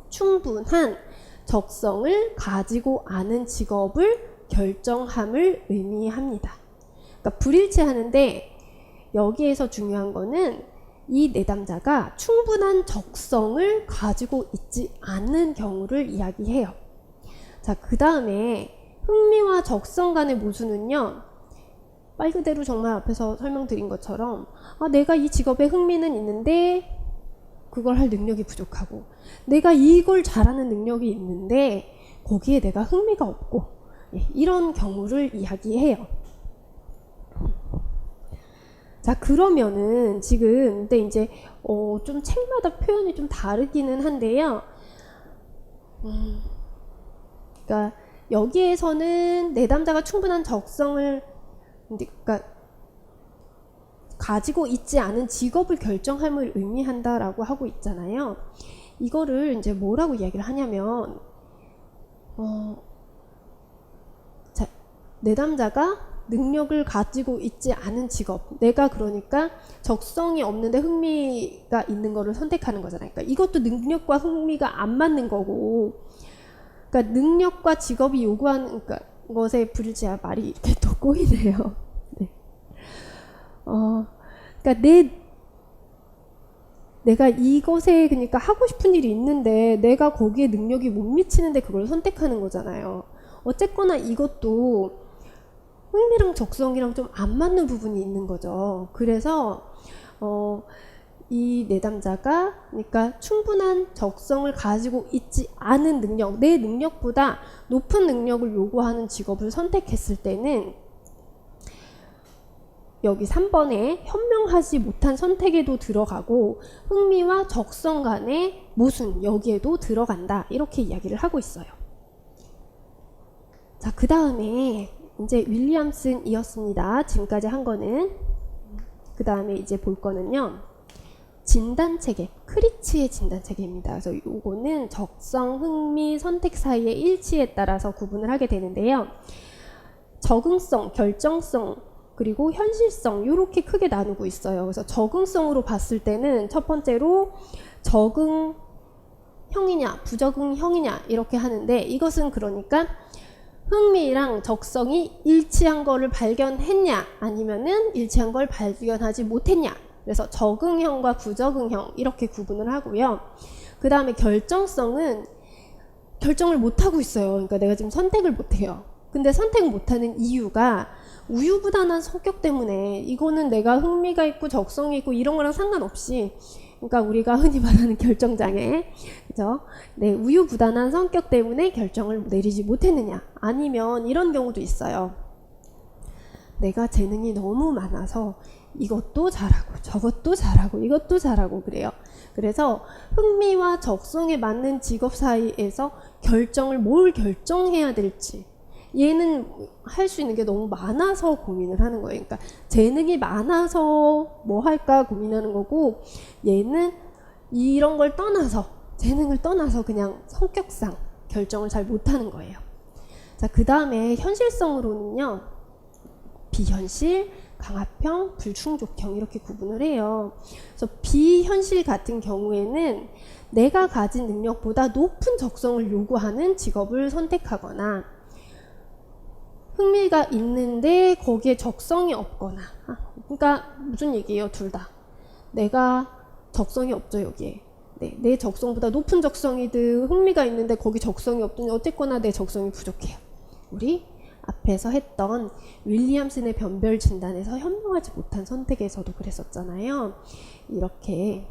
충분한 적성을 가지고 아는 직업을 결정함을 의미합니다. 그러니까 불일치하는데 여기에서 중요한 거는 이 내담자가 충분한 적성을 가지고 있지 않은 경우를 이야기해요. 자, 그 다음에 흥미와 적성 간의 모순은요, 말 그대로 정말 앞에서 설명드린 것처럼 내가 이 직업에 흥미는 있는데 그걸 할 능력이 부족하고, 내가 이걸 잘하는 능력이 있는데 거기에 내가 흥미가 없고, 이런 경우를 이야기해요. 자, 그러면은 지금 근데 이제 좀 책마다 표현이 좀 다르기는 한데요. 그러니까 여기에서는 내담자가 충분한 적성을 그러니까 가지고 있지 않은 직업을 결정함을 의미한다라고 하고 있잖아요. 이거를 이제 뭐라고 이야기를 하냐면 자, 내담자가 능력을 가지고 있지 않은 직업, 내가 그러니까 적성이 없는데 흥미가 있는 거를 선택하는 거잖아요. 그러니까 이것도 능력과 흥미가 안 맞는 거고, 그러니까 능력과 직업이 요구하는 것에 불일치야. 말이 이렇게 또 꼬이네요. 네. 그러니까 내가 이것에 그러니까 하고 싶은 일이 있는데 내가 거기에 능력이 못 미치는데 그걸 선택하는 거잖아요. 어쨌거나 이것도 흥미랑 적성이랑 좀 안 맞는 부분이 있는 거죠. 그래서 이 내담자가 그러니까 충분한 적성을 가지고 있지 않은 능력, 내 능력보다 높은 능력을 요구하는 직업을 선택했을 때는 여기 3번에 현명하지 못한 선택에도 들어가고 흥미와 적성 간의 모순, 여기에도 들어간다, 이렇게 이야기를 하고 있어요. 자, 그 다음에 이제 윌리엄슨이었습니다. 지금까지 한 거는. 그 다음에 이제 볼 거는요, 진단체계, 크리츠의 진단체계입니다. 그래서 요거는 적성, 흥미, 선택 사이의 일치에 따라서 구분을 하게 되는데요. 적응성, 결정성, 그리고 현실성, 이렇게 크게 나누고 있어요. 그래서 적응성으로 봤을 때는 첫 번째로 적응형이냐 부적응형이냐 이렇게 하는데, 이것은 그러니까 흥미랑 적성이 일치한 거를 발견했냐 아니면은 일치한 걸 발견하지 못했냐, 그래서 적응형과 부적응형 이렇게 구분을 하고요. 그 다음에 결정성은 결정을 못하고 있어요. 그러니까 내가 지금 선택을 못해요. 근데 선택을 못하는 이유가 우유부단한 성격 때문에, 이거는 내가 흥미가 있고 적성이 있고 이런 거랑 상관없이, 그러니까 우리가 흔히 말하는 결정장애, 그죠? 네, 우유부단한 성격 때문에 결정을 내리지 못했느냐, 아니면 이런 경우도 있어요. 내가 재능이 너무 많아서 이것도 잘하고 저것도 잘하고 이것도 잘하고 그래요. 그래서 흥미와 적성에 맞는 직업 사이에서 뭘 결정해야 될지, 얘는 할 수 있는 게 너무 많아서 고민을 하는 거예요. 그러니까 재능이 많아서 뭐 할까 고민하는 거고, 얘는 이런 걸 떠나서, 재능을 떠나서 그냥 성격상 결정을 잘 못하는 거예요. 자, 그 다음에 현실성으로는요, 비현실, 강압형, 불충족형 이렇게 구분을 해요. 그래서 비현실 같은 경우에는 내가 가진 능력보다 높은 적성을 요구하는 직업을 선택하거나, 흥미가 있는데 거기에 적성이 없거나, 그러니까 무슨 얘기예요? 둘 다 내가 적성이 없죠. 여기에 내 적성보다 높은 적성이든 흥미가 있는데 거기 적성이 없든 어쨌거나 내 적성이 부족해요. 우리 앞에서 했던 윌리엄슨의 변별 진단에서 현명하지 못한 선택에서도 그랬었잖아요. 이렇게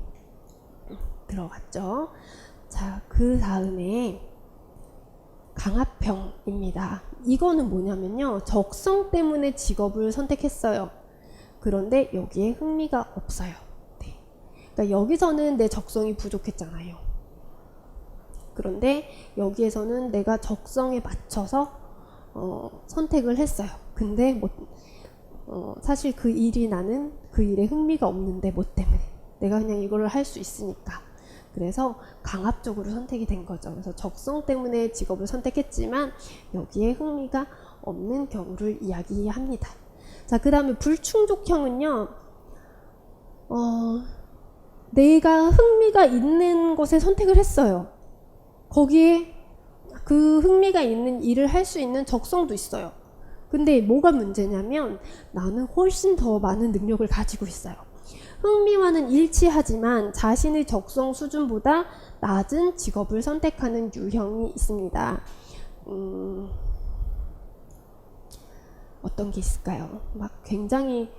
들어갔죠. 자, 그 다음에 강압형입니다. 이거는 뭐냐면요, 적성 때문에 직업을 선택했어요. 그런데 여기에 흥미가 없어요. 네. 그러니까 여기서는 내 적성이 부족했잖아요. 그런데 여기에서는 내가 적성에 맞춰서 선택을 했어요. 근데 사실 그 일이, 나는 그 일에 흥미가 없는데 뭐 때문에, 내가 그냥 이거를 할 수 있으니까, 그래서 강압적으로 선택이 된 거죠. 그래서 적성 때문에 직업을 선택했지만 여기에 흥미가 없는 경우를 이야기합니다. 자, 그 다음에 불충족형은요, 내가 흥미가 있는 것에 선택을 했어요. 거기에 그 흥미가 있는 일을 할 수 있는 적성도 있어요. 근데 뭐가 문제냐면 나는 훨씬 더 많은 능력을 가지고 있어요. 흥미와는 일치하지만 자신의 적성 수준보다 낮은 직업을 선택하는 유형이 있습니다. 어떤 게 있을까요? 막 굉장히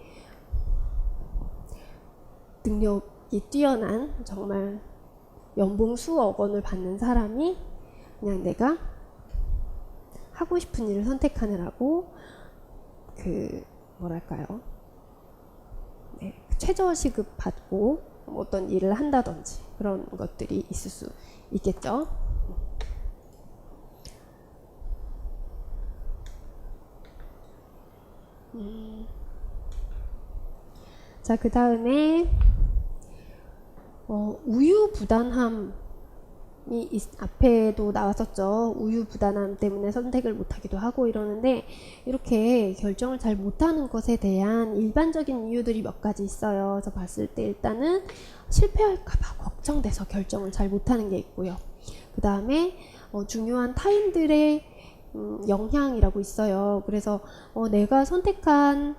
능력이 뛰어난 정말 연봉 수억 원을 받는 사람이 그냥 내가 하고 싶은 일을 선택하느라고 뭐랄까요? 네, 최저시급 받고 어떤 일을 한다든지 그런 것들이 있을 수 있겠죠. 자, 그 다음에 우유부단함이 앞에도 나왔었죠. 우유부단함 때문에 선택을 못하기도 하고 이러는데, 이렇게 결정을 잘 못하는 것에 대한 일반적인 이유들이 몇 가지 있어요. 저 봤을 때 일단은 실패할까봐 걱정돼서 결정을 잘 못하는 게 있고요. 그 다음에 중요한 타인들의 영향이라고 있어요. 그래서 내가 선택한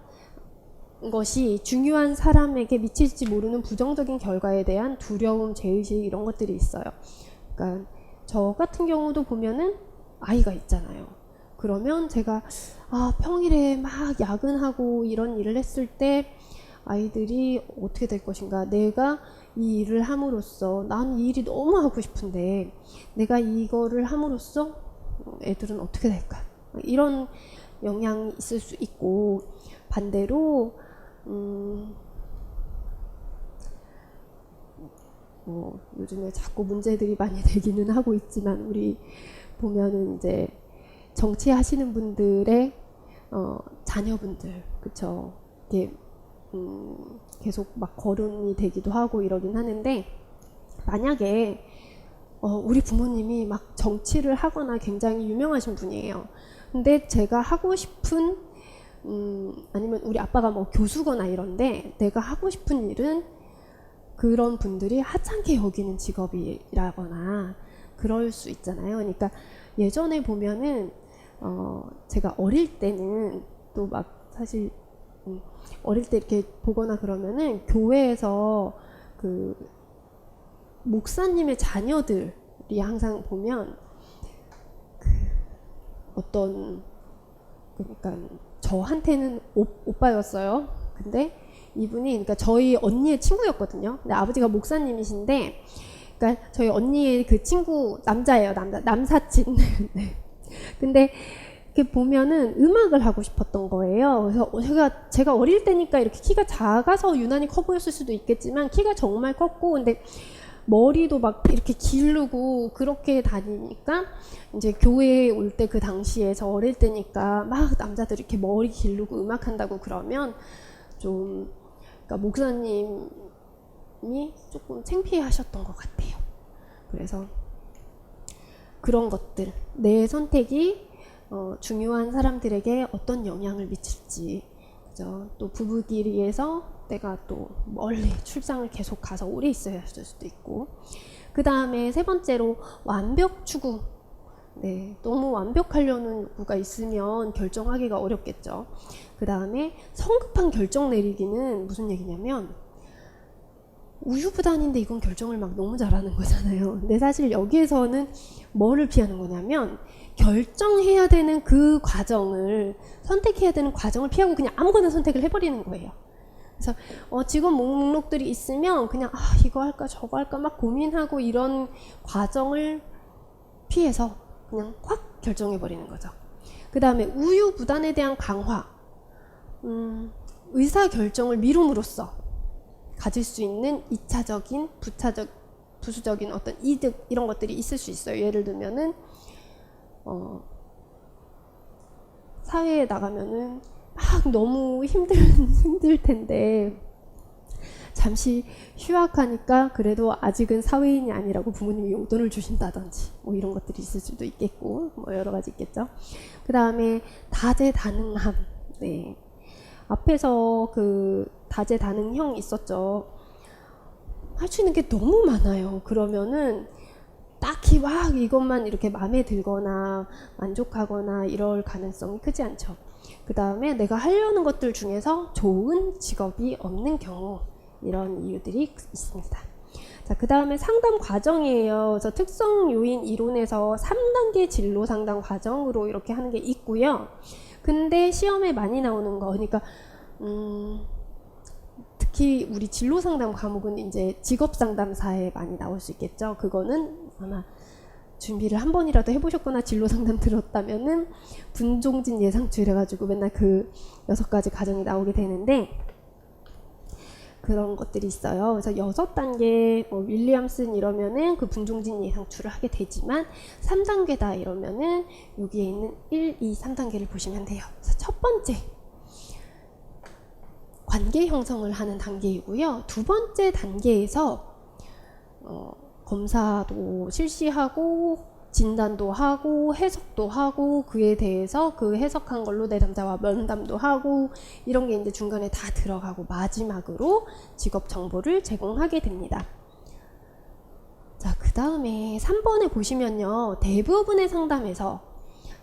것이 중요한 사람에게 미칠지 모르는 부정적인 결과에 대한 두려움, 죄의식 이런 것들이 있어요. 그러니까 저 같은 경우도 보면은 아이가 있잖아요. 그러면 제가 평일에 막 야근하고 이런 일을 했을 때 아이들이 어떻게 될 것인가, 내가 이 일을 함으로써 난 이 일이 너무 하고 싶은데 내가 이거를 함으로써 애들은 어떻게 될까, 이런 영향이 있을 수 있고, 반대로 요즘에 자꾸 문제들이 많이 되기는 하고 있지만, 우리 보면은 이제 정치하시는 분들의 자녀분들, 그쵸? 이게 계속 막 거론이 되기도 하고 이러긴 하는데, 만약에 우리 부모님이 막 정치를 하거나 굉장히 유명하신 분이에요. 근데 제가 하고 싶은 아니면 우리 아빠가 뭐 교수거나 이런데 내가 하고 싶은 일은 그런 분들이 하찮게 여기는 직업이라거나 그럴 수 있잖아요. 그러니까 예전에 보면은 제가 어릴 때는 또 막 사실 어릴 때 이렇게 보거나 그러면은 교회에서 그 목사님의 자녀들이 항상 보면 어떤, 그러니까 저한테는 오빠였어요. 근데 이분이 그러니까 저희 언니의 친구였거든요. 근데 아버지가 목사님이신데, 그러니까 저희 언니의 그 친구 남자예요. 남사친. 네. 근데 이렇게 보면은 음악을 하고 싶었던 거예요. 그래서 제가 어릴 때니까 이렇게 키가 작아서 유난히 커 보였을 수도 있겠지만 키가 정말 컸고, 근데 머리도 막 이렇게 기르고 그렇게 다니니까, 이제 교회에 올 때 그 당시에 저 어릴 때니까 막 남자들이 이렇게 머리 기르고 음악한다고 그러면 좀, 그러니까 목사님이 조금 창피해 하셨던 것 같아요. 그래서 그런 것들, 내 선택이 중요한 사람들에게 어떤 영향을 미칠지, 그죠? 또 부부끼리에서 내가 또 멀리 출장을 계속 가서 오래 있어야 할 수도 있고, 그 다음에 세 번째로 완벽 추구. 네, 너무 완벽하려는 욕구가 있으면 결정하기가 어렵겠죠. 그 다음에 성급한 결정 내리기는 무슨 얘기냐면, 우유부단인데 이건 결정을 막 너무 잘하는 거잖아요. 근데 사실 여기에서는 뭐를 피하는 거냐면, 결정해야 되는 그 과정을, 선택해야 되는 과정을 피하고 그냥 아무거나 선택을 해버리는 거예요. 그래서 직업 목록들이 있으면 그냥 이거 할까 저거 할까 막 고민하고 이런 과정을 피해서 그냥 확 결정해버리는 거죠. 그 다음에 우유부단에 대한 강화. 의사결정을 미룸으로써 가질 수 있는 2차적인 부수적인 어떤 이득, 이런 것들이 있을 수 있어요. 예를 들면은 사회에 나가면은 막 너무 힘들 텐데 잠시 휴학하니까 그래도 아직은 사회인이 아니라고 부모님이 용돈을 주신다든지 뭐 이런 것들이 있을 수도 있겠고, 뭐 여러 가지 있겠죠. 그 다음에 다재다능함. 네. 앞에서 그 다재다능형 있었죠. 할 수 있는 게 너무 많아요. 그러면은 딱히 막 이것만 이렇게 마음에 들거나 만족하거나 이럴 가능성이 크지 않죠. 그 다음에 내가 하려는 것들 중에서 좋은 직업이 없는 경우, 이런 이유들이 있습니다. 자, 그 다음에 상담 과정이에요. 그래서 특성 요인 이론에서 3단계 진로 상담 과정으로 이렇게 하는 게 있고요. 근데 시험에 많이 나오는 거, 그러니까 특히 우리 진로 상담 과목은 이제 직업 상담사에 많이 나올 수 있겠죠. 그거는 아마 준비를 한 번이라도 해보셨거나 진로 상담 들었다면은 분종진 예상추 이래가지고 맨날 그 6가지 과정이 나오게 되는데, 그런 것들이 있어요. 그래서 6단계 윌리엄슨 이러면은 그 분종진 예상추를 하게 되지만 3단계다 이러면은 여기에 있는 1, 2, 3단계를 보시면 돼요. 그래서 첫 번째 관계 형성을 하는 단계이고요. 두 번째 단계에서 검사도 실시하고 진단도 하고 해석도 하고 그에 대해서 그 해석한 걸로 내담자와 면담도 하고 이런 게 이제 중간에 다 들어가고 마지막으로 직업 정보를 제공하게 됩니다. 자, 그 다음에 3번에 보시면요. 대부분의 상담에서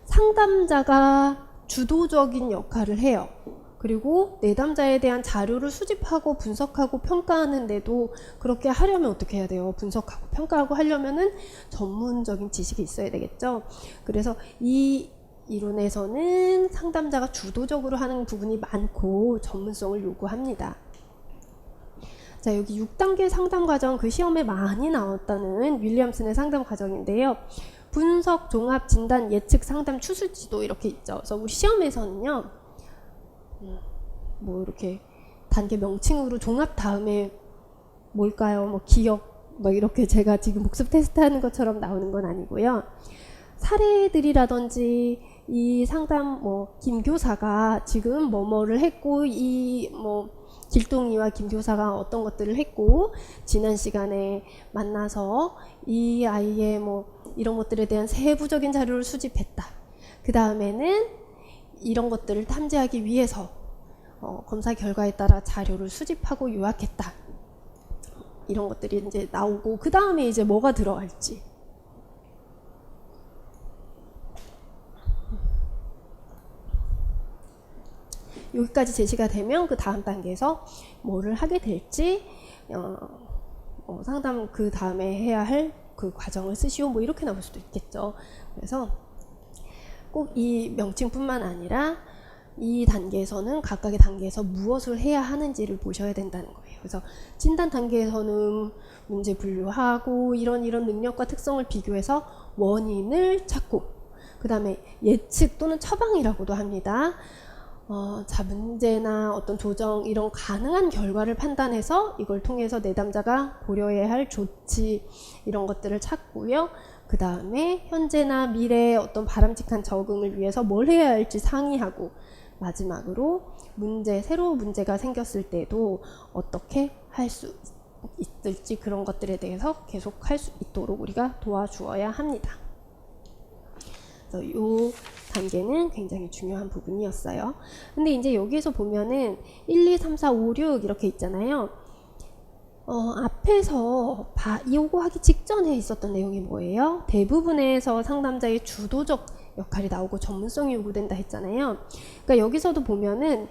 상담자가 주도적인 역할을 해요. 그리고 내담자에 대한 자료를 수집하고 분석하고 평가하는데도 그렇게 하려면 어떻게 해야 돼요? 분석하고 평가하고 하려면은 전문적인 지식이 있어야 되겠죠. 그래서 이 이론에서는 상담자가 주도적으로 하는 부분이 많고 전문성을 요구합니다. 자, 여기 6단계 상담 과정, 그 시험에 많이 나왔다는 윌리엄슨의 상담 과정인데요. 분석, 종합, 진단, 예측, 상담, 추수지도 이렇게 있죠. 그래서 우리 시험에서는요. 뭐 이렇게 단계 명칭으로 종합 다음에 뭘까요? 뭐 기억, 뭐 이렇게 제가 지금 복습 테스트 하는 것처럼 나오는 건 아니고요. 사례들이라든지 이 상담 김 교사가 지금 뭐뭐를 했고 이 길동이와 김 교사가 어떤 것들을 했고 지난 시간에 만나서 이 아이의 이런 것들에 대한 세부적인 자료를 수집했다. 그 다음에는 이런 것들을 탐지하기 위해서 검사 결과에 따라 자료를 수집하고 요약했다. 이런 것들이 이제 나오고 그 다음에 이제 뭐가 들어갈지. 여기까지 제시가 되면 그 다음 단계에서 뭐를 하게 될지 상담 그 다음에 해야 할 그 과정을 쓰시오 뭐 이렇게 나올 수도 있겠죠. 그래서 꼭 이 명칭뿐만 아니라 이 단계에서는 각각의 단계에서 무엇을 해야 하는지를 보셔야 된다는 거예요. 그래서 진단 단계에서는 문제 분류하고 이런 능력과 특성을 비교해서 원인을 찾고 그 다음에 예측 또는 처방이라고도 합니다. 자, 문제나 어떤 조정 이런 가능한 결과를 판단해서 이걸 통해서 내담자가 고려해야 할 조치 이런 것들을 찾고요. 그 다음에 현재나 미래의 어떤 바람직한 적응을 위해서 뭘 해야 할지 상의하고 마지막으로 새로운 문제가 생겼을 때도 어떻게 할 수 있을지 그런 것들에 대해서 계속 할 수 있도록 우리가 도와주어야 합니다. 그래서 이 단계는 굉장히 중요한 부분이었어요. 근데 이제 여기에서 보면은 1, 2, 3, 4, 5, 6 이렇게 있잖아요. 앞에서 이거 하기 직전에 있었던 내용이 뭐예요? 대부분에서 상담자의 주도적 역할이 나오고 전문성이 요구된다 했잖아요. 그러니까 여기서도 보면은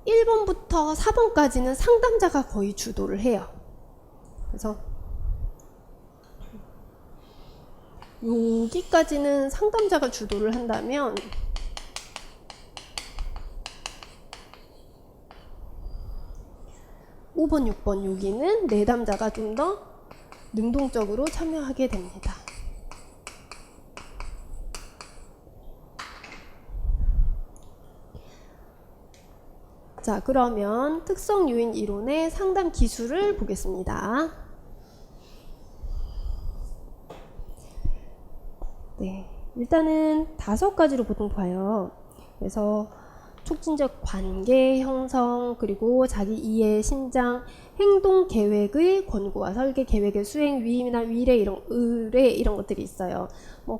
1번부터 4번까지는 상담자가 거의 주도를 해요. 그래서 여기까지는 상담자가 주도를 한다면 (5번) (6번) 여기는 내담자가 좀 더 능동적으로 참여하게 됩니다. 자, 그러면 특성 요인 이론의 상담 기술을 보겠습니다. 네, 일단은 5가지로 보통 봐요. 그래서 촉진적 관계 형성, 그리고 자기 이해, 신장, 행동 계획의 권고와 설계, 계획의 수행, 위임이나 위례, 의례 이런 것들이 있어요.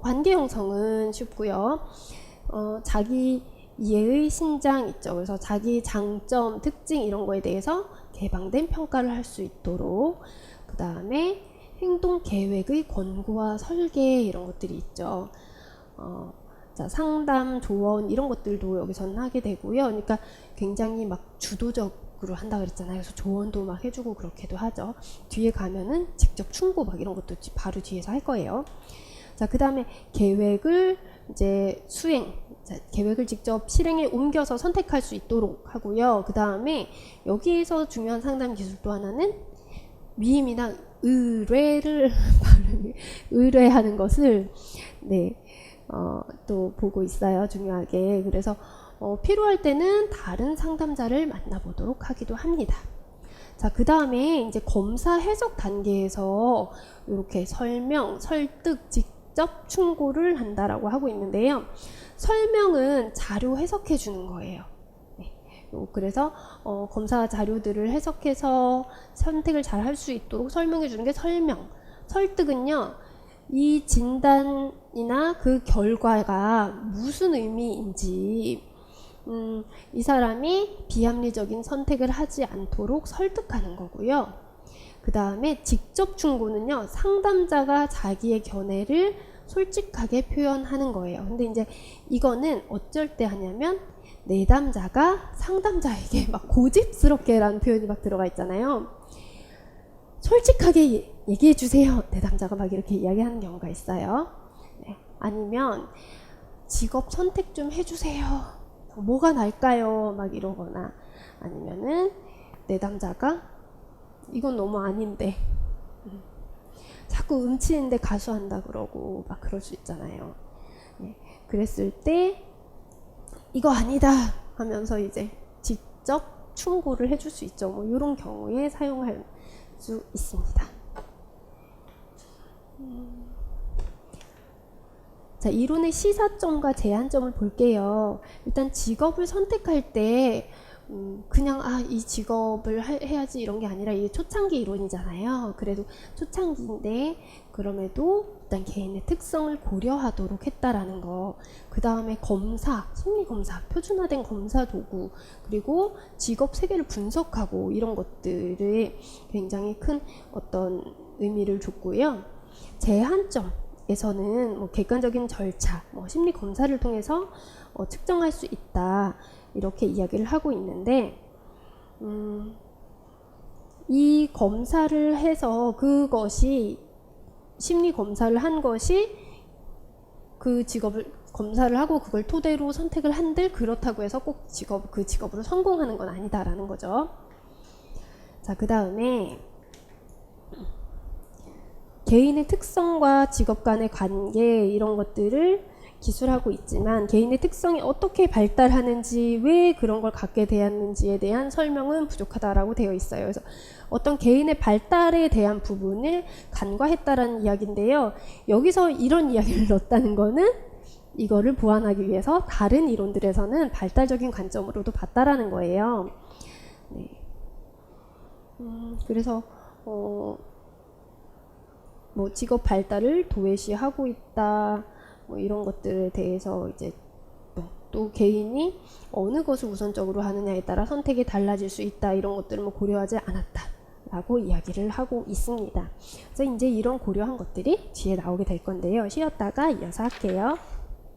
관계 형성은 쉽고요. 자기 이해의 신장 있죠. 그래서 자기 장점, 특징 이런 거에 대해서 개방된 평가를 할 수 있도록, 그 다음에 행동 계획의 권고와 설계 이런 것들이 있죠. 자, 상담, 조언 이런 것들도 여기서는 하게 되고요. 그러니까 굉장히 막 주도적으로 한다 그랬잖아요. 그래서 조언도 막 해주고 그렇게도 하죠. 뒤에 가면은 직접 충고 막 이런 것도 바로 뒤에서 할 거예요. 자, 그 다음에 계획을 이제 수행, 자, 계획을 직접 실행에 옮겨서 선택할 수 있도록 하고요. 그 다음에 여기에서 중요한 상담 기술 또 하나는 위임이나 의뢰를 의뢰하는 것을 또 보고 있어요. 중요하게. 그래서 필요할 때는 다른 상담자를 만나보도록 하기도 합니다. 자, 그 다음에 이제 검사 해석 단계에서 이렇게 설명, 설득, 직접 충고를 한다라고 하고 있는데요. 설명은 자료 해석해 주는 거예요. 그래서 검사 자료들을 해석해서 선택을 잘 할 수 있도록 설명해 주는 게 설명. 설득은요, 이 진단이나 그 결과가 무슨 의미인지 이 사람이 비합리적인 선택을 하지 않도록 설득하는 거고요. 그 다음에 직접 충고는요, 상담자가 자기의 견해를 솔직하게 표현하는 거예요. 근데 이제 이거는 어쩔 때 하냐면 내담자가 상담자에게 막 고집스럽게라는 표현이 막 들어가 있잖아요. 솔직하게 얘기해 주세요. 내담자가 막 이렇게 이야기하는 경우가 있어요. 네. 아니면 직업 선택 좀 해주세요. 뭐가 날까요? 막 이러거나 아니면은 내담자가 이건 너무 아닌데 자꾸 음치는데 가수한다 그러고 막 그럴 수 있잖아요. 네. 그랬을 때 이거 아니다 하면서 이제 직접 충고를 해줄 수 있죠. 뭐 이런 경우에 사용할 수 있습니다. 자, 이론의 시사점과 제한점을 볼게요. 일단 직업을 선택할 때 그냥 이 직업을 해야지 이런 게 아니라 이게 초창기 이론이잖아요. 그래도 초창기인데 그럼에도 일단 개인의 특성을 고려하도록 했다라는 거. 그 다음에 검사, 심리검사, 표준화된 검사 도구, 그리고 직업 세계를 분석하고 이런 것들에 굉장히 큰 어떤 의미를 줬고요. 제한점에서는 뭐 객관적인 절차, 심리 검사를 통해서 측정할 수 있다. 이렇게 이야기를 하고 있는데 이 검사를 해서 그것이 심리 검사를 한 것이 그 직업을 검사를 하고 그걸 토대로 선택을 한들 그렇다고 해서 꼭 그 직업으로 성공하는 건 아니다라는 거죠. 자, 그 다음에 개인의 특성과 직업 간의 관계 이런 것들을 기술하고 있지만 개인의 특성이 어떻게 발달하는지 왜 그런 걸 갖게 되었는지에 대한 설명은 부족하다라고 되어 있어요. 그래서 어떤 개인의 발달에 대한 부분을 간과했다라는 이야기인데요. 여기서 이런 이야기를 넣었다는 거는 이거를 보완하기 위해서 다른 이론들에서는 발달적인 관점으로도 봤다라는 거예요. 네. 그래서 뭐 직업 발달을 도외시하고 있다. 뭐 이런 것들에 대해서 이제 또 개인이 어느 것을 우선적으로 하느냐에 따라 선택이 달라질 수 있다. 이런 것들을 뭐 고려하지 않았다라고 이야기를 하고 있습니다. 그래서 이제 이런 고려한 것들이 뒤에 나오게 될 건데요. 쉬었다가 이어서 할게요.